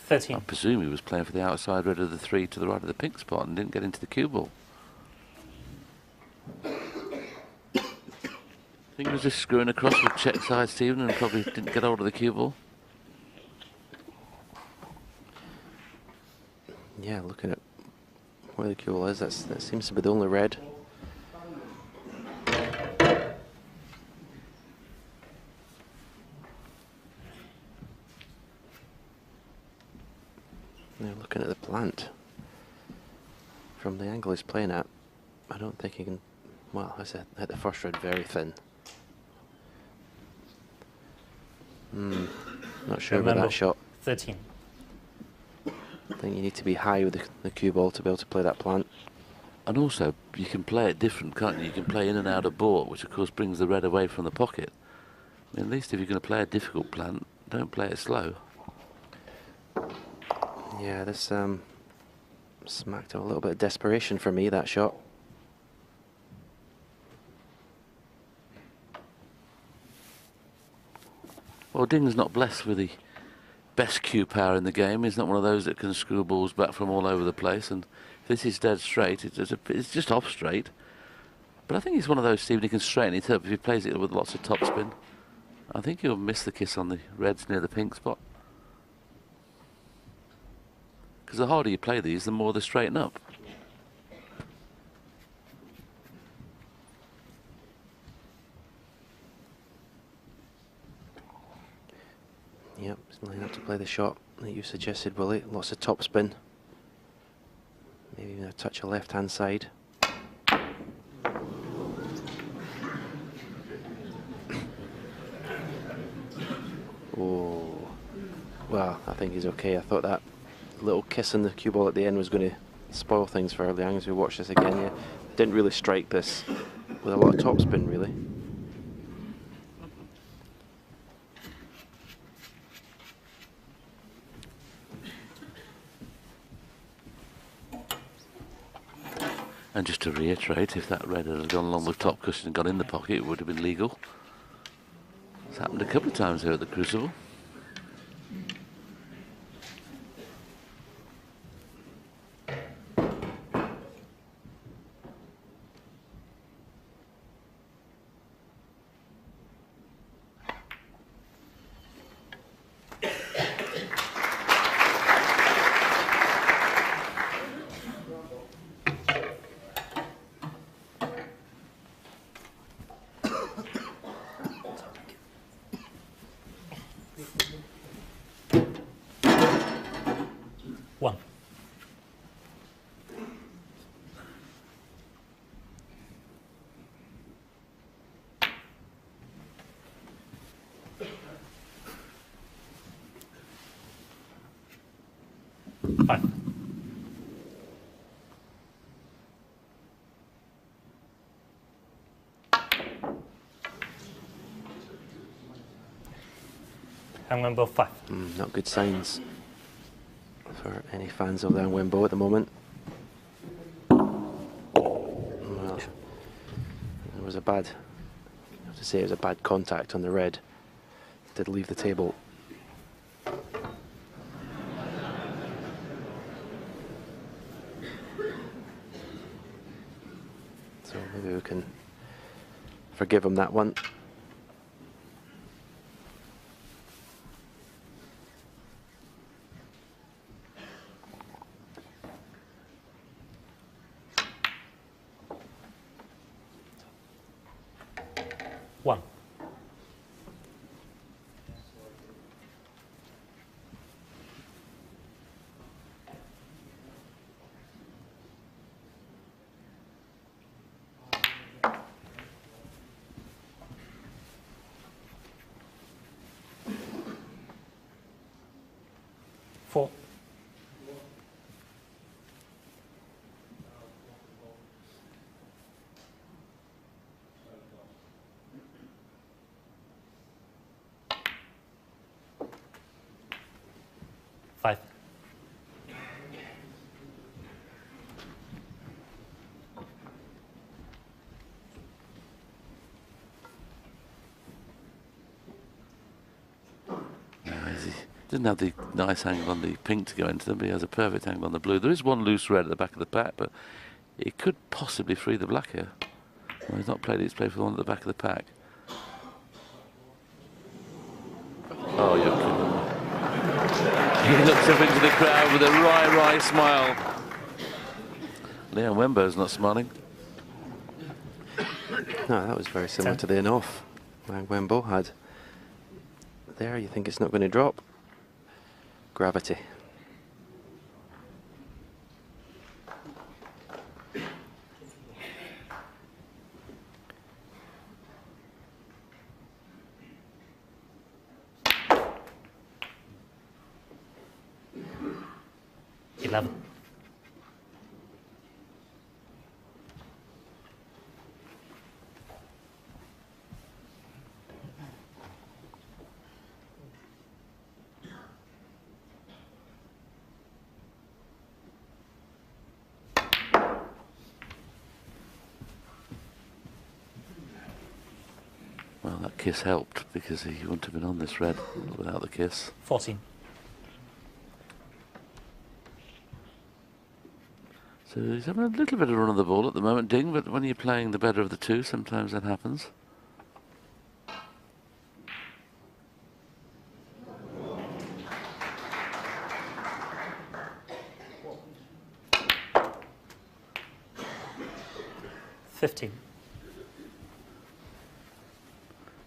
13. I presume he was playing for the outside red of the 3 to the right of the pink spot and didn't get into the cue ball. think he was just screwing across with check side, Stephen, and probably didn't get hold of the cue ball. Yeah, looking at where the cue ball is, that seems to be the only red. Now looking at the plant, from the angle he's playing at, I don't think he can, well, I said, hit the first red very thin. Not sure about that shot. 13. I think you need to be high with the cue ball to be able to play that plant. And also, you can play it different, can't you? You can play in and out of baulk, which of course brings the red away from the pocket. I mean, at least if you're going to play a difficult plant, don't play it slow. Yeah, this smacked of a little bit of desperation for me, that shot. Well, Ding's not blessed with the best cue power in the game. He's not one of those that can screw balls back from all over the place. And if this is dead straight, it's just off straight. But I think he's one of those, Stephen, he can straighten it up if he plays it with lots of topspin. I think he'll miss the kiss on the reds near the pink spot. Because the harder you play these, the more they straighten up. Yep, he's lining up to play the shot that you suggested, Willie. Lots of topspin. Maybe even a touch of left-hand side. Oh, well, I think he's okay. I thought that little kiss on the cue ball at the end was going to spoil things for Liang as we watch this again. Yeah, didn't really strike this with a lot of topspin, really. And just to reiterate, if that red had gone along with top cushion and got in the pocket, it would have been legal. It's happened a couple of times here at the Crucible. One. Five. Liang Wenbo 5. Not good signs for any fans of Liang Wenbo at the moment. Well, it was a bad, I have to say it was a bad contact on the red. Did leave the table. So maybe we can forgive him that one. One. Four. Five. Didn't have the nice angle on the pink to go into them, but he has a perfect angle on the blue. There is one loose red at the back of the pack, but it could possibly free the black here. Well, he's not played it, he's played for the one at the back of the pack. Oh, you're kidding me. He looks up into the crowd with a wry smile. Liang Wenbo's not smiling. No, that was very similar to the in-off Liang Wenbo had. There, you think it's not going to drop. Gravity. Well, that kiss helped because he wouldn't have been on this red without the kiss. 14. So he's having a little bit of run of the ball at the moment, Ding, but when you're playing the better of the two, sometimes that happens.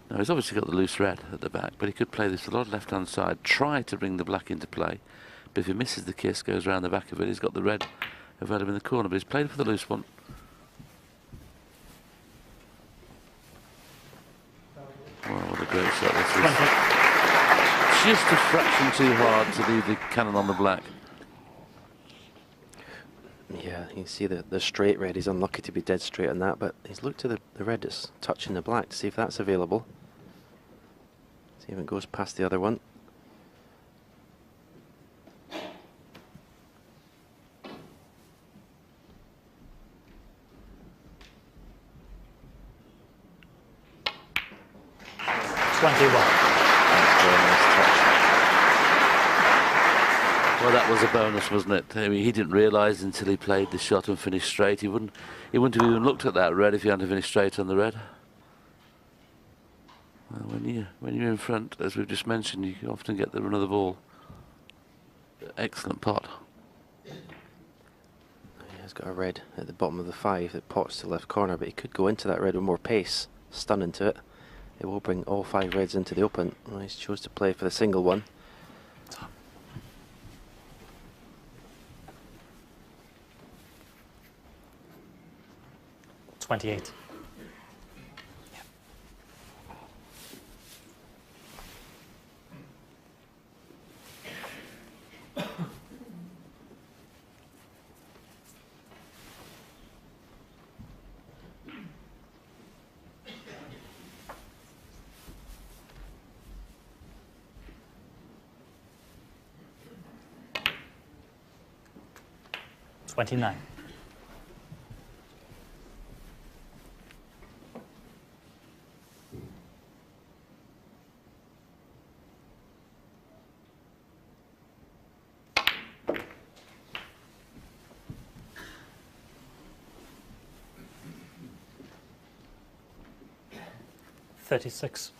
Now he's obviously got the loose red at the back, but he could play this a lot left-hand side, try to bring the black into play, but if he misses the kiss, goes around the back of it, he's got the red available in the corner, but he's played for the loose one. Wow, what a great shot this is. Just a fraction too hard to leave the cannon on the black. Yeah, you can see the straight red. He's unlucky to be dead straight on that, but he's looked to the red that's touching the black to see if that's available. See if it goes past the other one. Well, that was a bonus, wasn't it? I mean, he didn't realise until he played the shot and finished straight. He wouldn't have even looked at that red if he hadn't finished straight on the red. Well, when you're in front, as we've just mentioned, you often get the run of the ball. Excellent pot. He's got a red at the bottom of the 5 that pots to the left corner, but he could go into that red with more pace, stun into it. It will bring all 5 reds into the open. Well, he's chose to play for the single one. 28. $29. $36.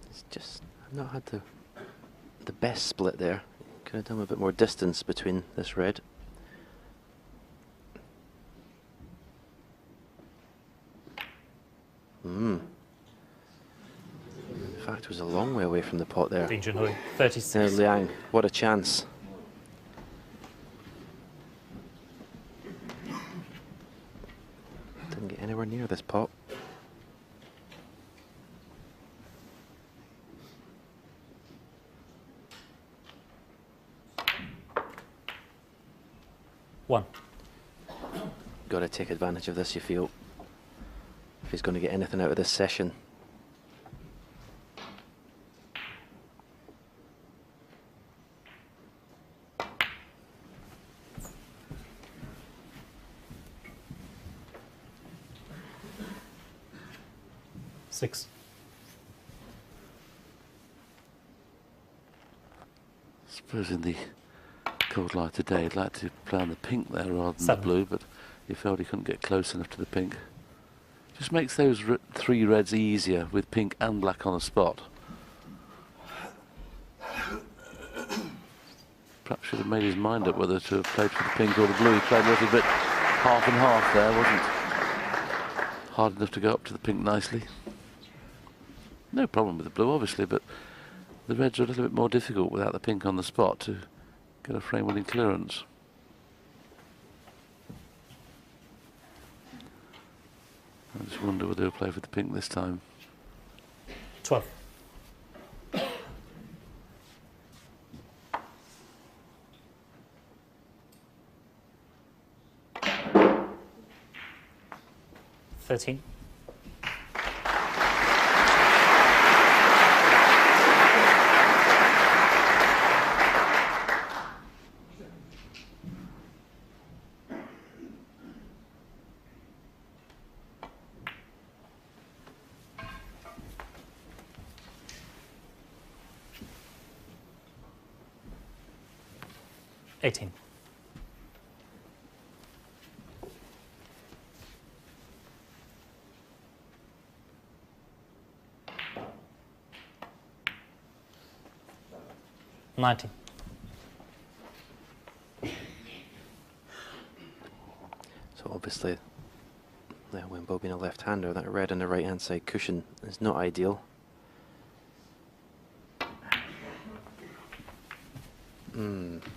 It's just, I've not had the best split there. Could have done a bit more distance between this red. In fact, it was a long way away from the pot there. Junhui, 36. Now Liang, what a chance. Didn't get anywhere near this pot. One. Got to take advantage of this, you feel, if he's going to get anything out of this session. Six. I suppose in the cold light today, I'd like to play on the pink there rather than Seven. the blue, but He felt he couldn't get close enough to the pink. Just makes those 3 reds easier with pink and black on the spot. Perhaps should have made his mind up whether to have played for the pink or the blue. He played a little bit half and half there, wasn't hard enough to go up to the pink nicely. No problem with the blue, obviously, but the reds are a little bit more difficult without the pink on the spot to get a frame-winning clearance. I just wonder whether he'll play for the pink this time. 12. $13. $18. $19. So obviously, Wenbo being a left-hander, that red on the right-hand side cushion is not ideal.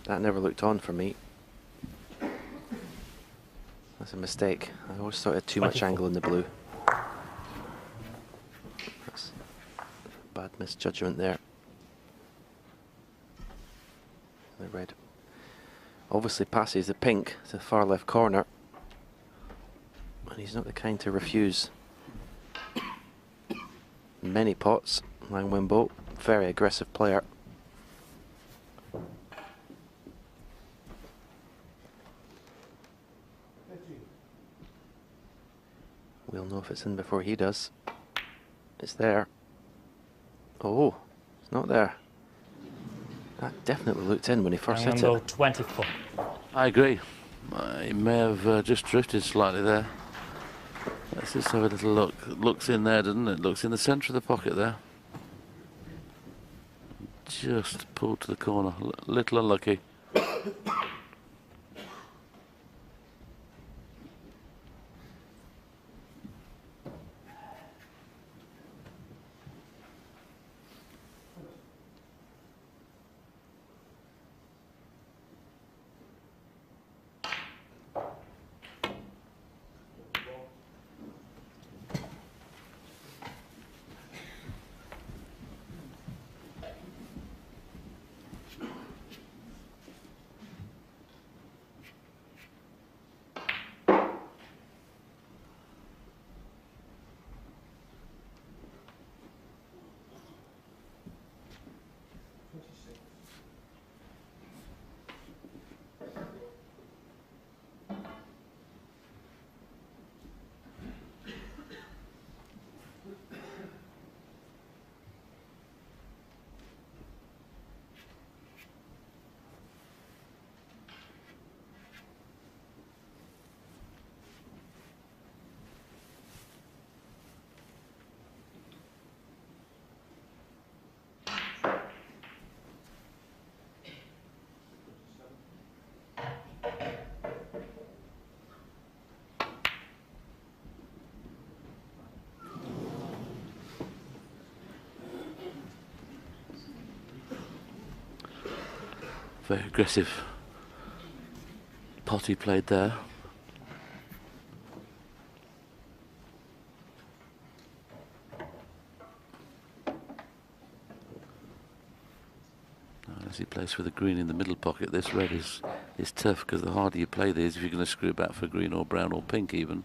That never looked on for me. That's a mistake. I always thought it had too much 24. angle in the blue. That's bad misjudgment there. The red obviously passes the pink to the far left corner, and he's not the kind to refuse many pots. Liang Wenbo, very aggressive player. We'll know if it's in before he does. It's there. Oh, it's not there. That definitely looked in when he first hit it. 24. I agree. He may have just drifted slightly there. Let's just have a little look. It looks in there, doesn't it? Looks in the centre of the pocket there. Just pulled to the corner. Little unlucky. Very aggressive pot he played there. As he plays for the green in the middle pocket, this red is tough, because the harder you play these, if you're going to screw back for green or brown or pink even,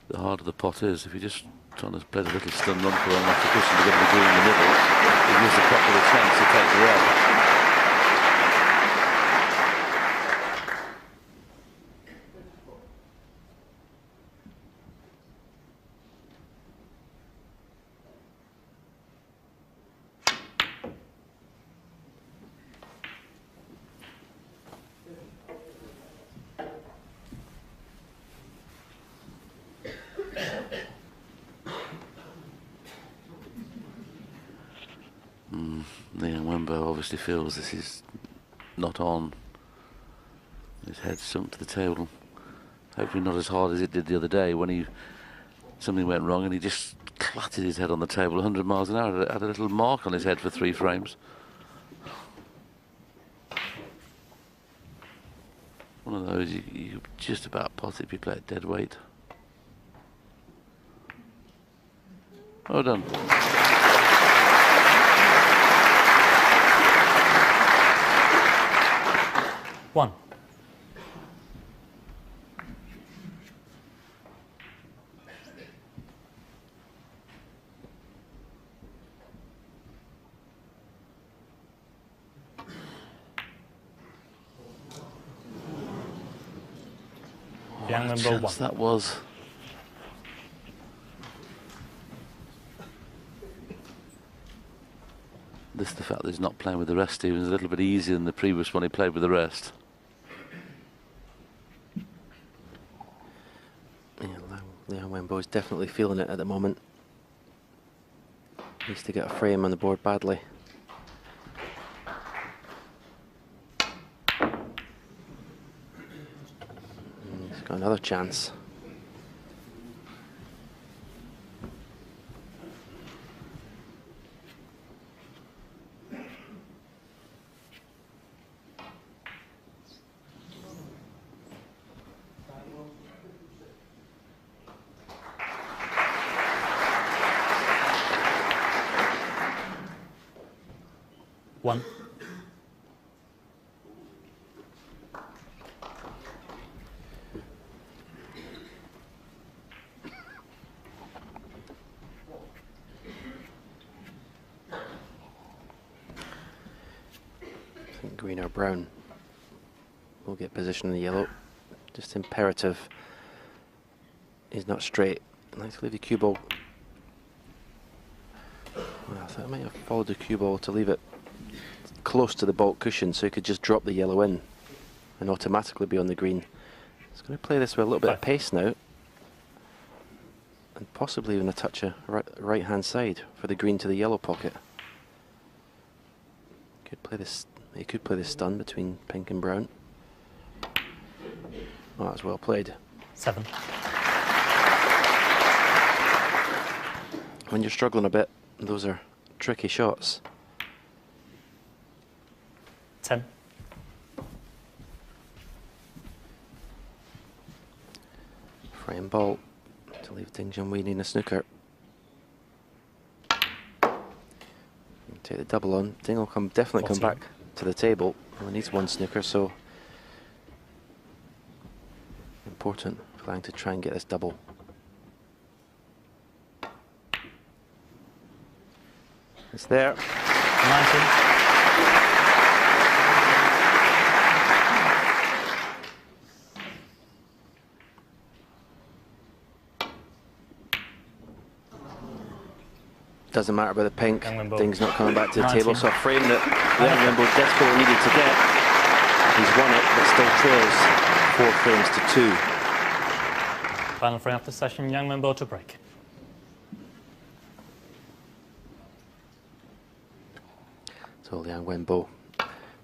the harder the pot is. If you're just trying to play a little stun run for him off the cushion to get the green in the middle, it gives the pot with a chance to take the red. Liang Wenbo obviously feels this is not on. His head sunk to the table. Hopefully not as hard as it did the other day when something went wrong and he just clattered his head on the table 100 miles an hour. Had a little mark on his head for 3 frames. One of those you just about pot if you play it dead weight. Well done. One. Liang Wenbo one. That was. The fact that he's not playing with the rest, Stephen, is a little bit easier than the previous one he played with the rest. Yeah, Liang Wenbo is definitely feeling it at the moment. Needs to get a frame on the board badly. He's got another chance. One. I think green or brown will get position in the yellow. Just imperative. He's not straight. I'd like to leave the cue ball. Well, I thought I might have followed the cue ball to leave it close to the baulk cushion so he could just drop the yellow in and automatically be on the green. He's going to play this with a little bit of pace now and possibly even a touch of right hand side for the green to the yellow pocket. Could play this. He could play this stun between pink and brown. Oh, that's well played. 7. When you're struggling a bit, those are tricky shots. 10. Frame ball to leave Ding Junhui in a snooker. Take the double on. Ding will definitely 14. come back to the table. He needs 1 snooker, so important flying to try and get this double. It's there. 19. Doesn't matter about the pink. Liang Wenbo. Ding's not coming back to the 19. table, so a frame that Liang Wenbo desperately needed to get. He's won it, but still trails 4 frames to 2. Final frame of the session, Liang Wenbo to break. So Liang Wenbo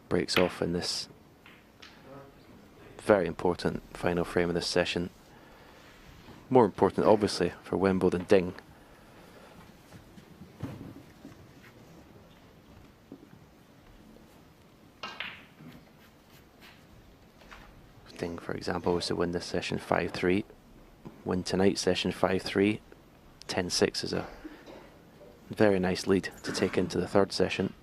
breaks off in this very important final frame of this session. More important, obviously, for Wenbo than Ding. Ding, for example, was to win this session 5-3, win tonight's session 5-3, 10-6 is a very nice lead to take into the 3rd session.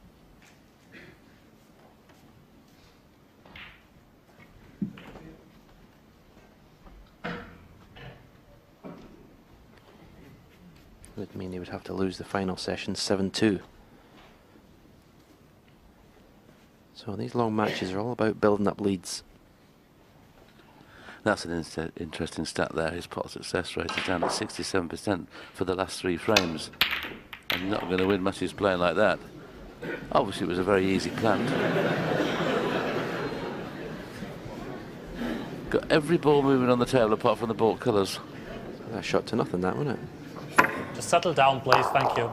Would mean he would have to lose the final session 7-2. So these long matches are all about building up leads. That's an interesting stat there. His pot success rate is down at 67% for the last 3 frames. And you're not going to win matches playing like that. Obviously, it was a very easy plant. Got every ball moving on the table apart from the baulk colours. That shot to nothing, that, wasn't it? Just settle down, please. Thank you.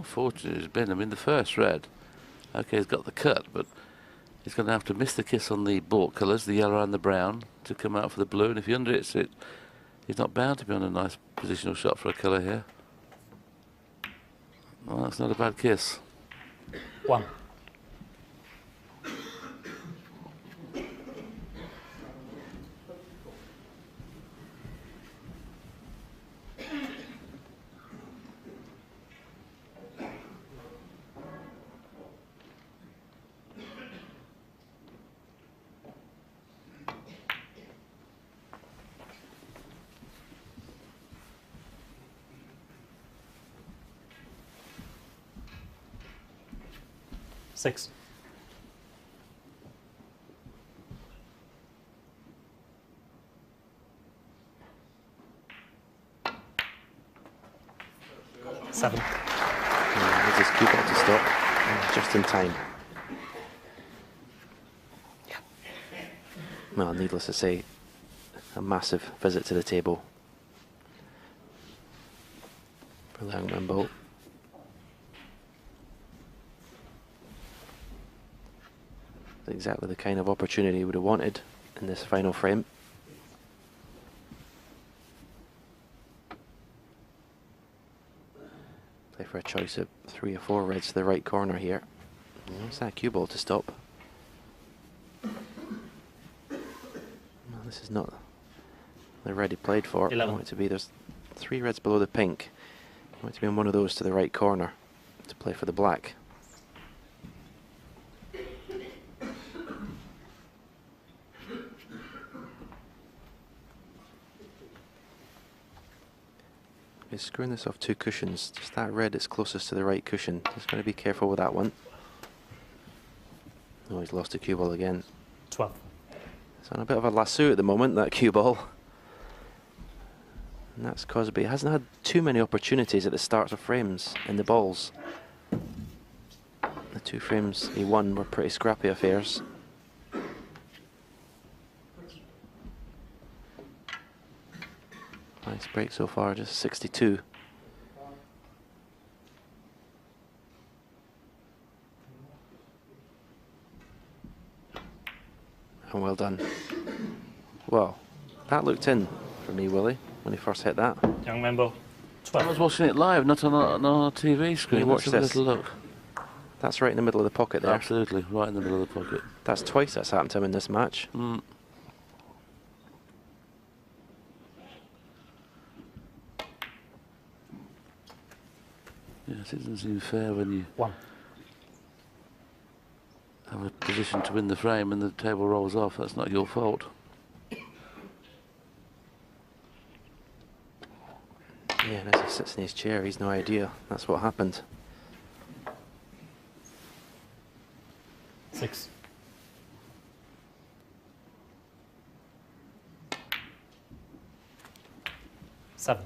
fortunate he's been. I mean, the first red, okay, he's got the cut, but he's going to have to miss the kiss on the baulk colours, the yellow and the brown, to come out for the blue. And if he under-hits it, he's not bound to be on a nice positional shot for a colour here. Well, that's not a bad kiss. 1. Six. Seven. There's his cue ball to stop, just in time. Well, needless to say, a massive visit to the table for Liang Wenbo. Exactly the kind of opportunity he would have wanted in this final frame. Play for a choice of 3 or 4 reds to the right corner here. What's that cue ball to stop? Well, this is not the red he played for. 11. I want it to be, there's 3 reds below the pink. I want it to be on one of those to the right corner to play for the black. He's screwing this off 2 cushions. Just that red that's closest to the right cushion. Just got to be careful with that one. Oh, he's lost a cue ball again. 12. It's on a bit of a lasso at the moment, that cue ball. And that's caused, but he hasn't had too many opportunities at the start of frames in the balls. The 2 frames he won were pretty scrappy affairs. Nice break so far, just 62. And well done. Well, that looked in for me, Willie, when he first hit that. Liang Wenbo. I 12. was watching it live, not on a TV screen. You watch Let's have this. a little look. That's right in the middle of the pocket there. Absolutely, right in the middle of the pocket. That's twice that's happened to him in this match. Mm. Yes, it doesn't seem fair when you 1. have a position to win the frame and the table rolls off. That's not your fault. Yeah, and as he sits in his chair, he's no idea that's what happened. 6. 7.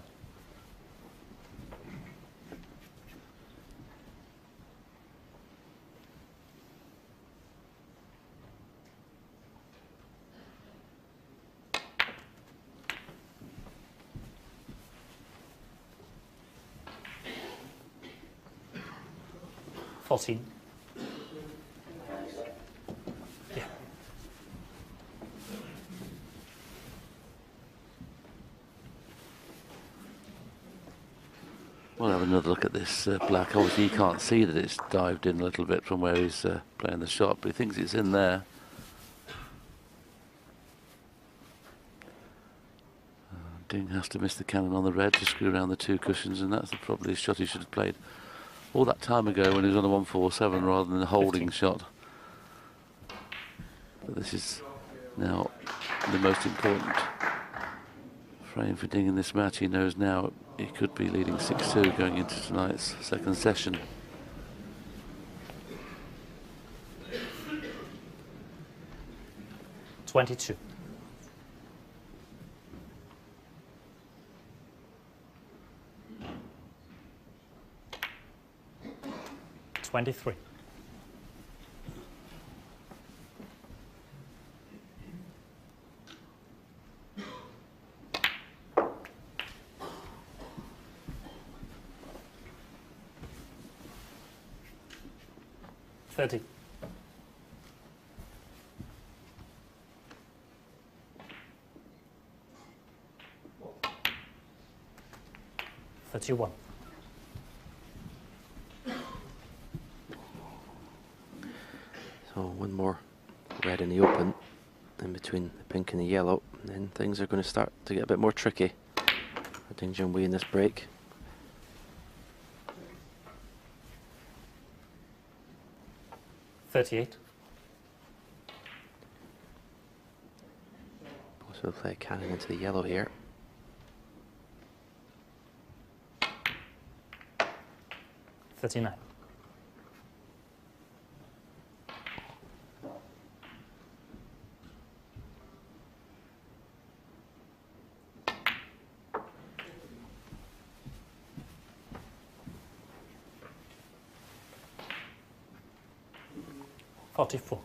14. Yeah. We'll have another look at this black. Obviously, you can't see that it's dived in a little bit from where he's playing the shot, but he thinks it's in there. Ding has to miss the cannon on the red to screw around the 2 cushions, and that's probably a shot he should have played all that time ago when he was on a 147 rather than a holding 15. shot. But this is now the most important frame for Ding in this match. He knows now he could be leading 6-2 going into tonight's second session. $22. 23. 30. $31. So one more red in the open, in between the pink and the yellow, and then things are going to start to get a bit more tricky for Ding Junhui in this break. $38. Also play a cannon into the yellow here. $39. $44.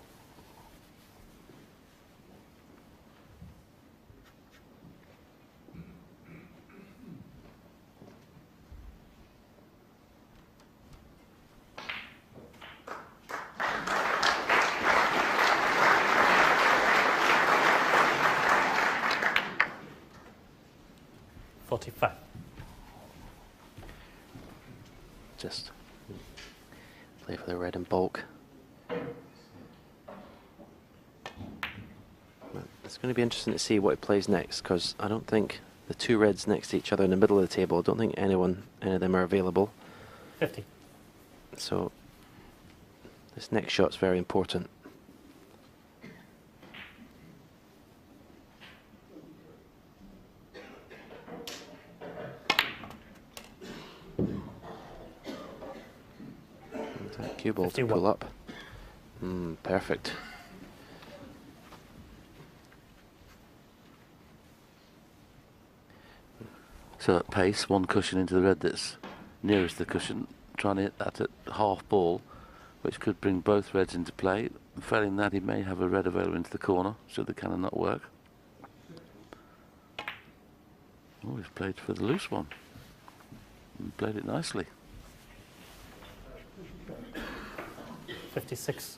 $45. Just play for the red in bulk. It's going to be interesting to see what he plays next, because I don't think the two reds next to each other in the middle of the table, I don't think any of them are available. 50. So this next shot's very important. That cue ball to 51. pull up. Perfect. So at pace, one cushion into the red that's nearest the cushion, trying to hit that at half ball, which could bring both reds into play. Failing that, he may have a red available into the corner, should the cannon not work. Oh, he's played for the loose one. And played it nicely. 56.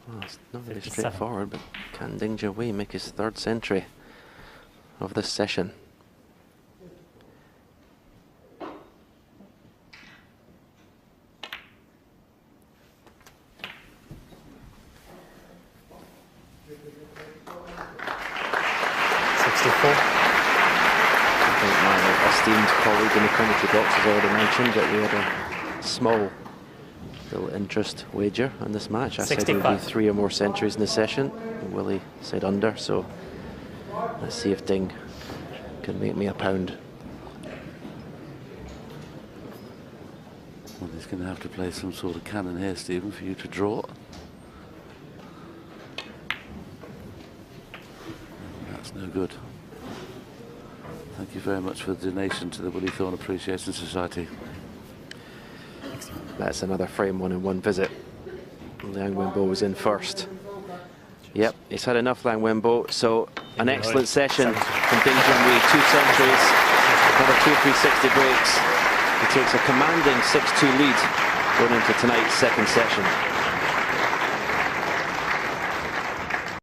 Well, it's not very 57. straightforward, but can Ding Junhui make his third century of this session? I think my esteemed colleague in the commentary box has already mentioned that we had a small little interest wager on this match. I said there would be 3 or more centuries in the session. Willie said under, so let's see if Ding can make me a pound. Well, he's going to have to play some sort of cannon here, Stephen, for you to draw. That's no good. Thank you very much for the donation to the Willie Thorne Appreciation Society. That's another frame 1-in-1 visit. Liang Wenbo was in first. Yep, he's had enough, Liang Wenbo. So an excellent session from Ding Junhui. 2 centuries, another 2 360 breaks. He takes a commanding 6-2 lead going into tonight's second session.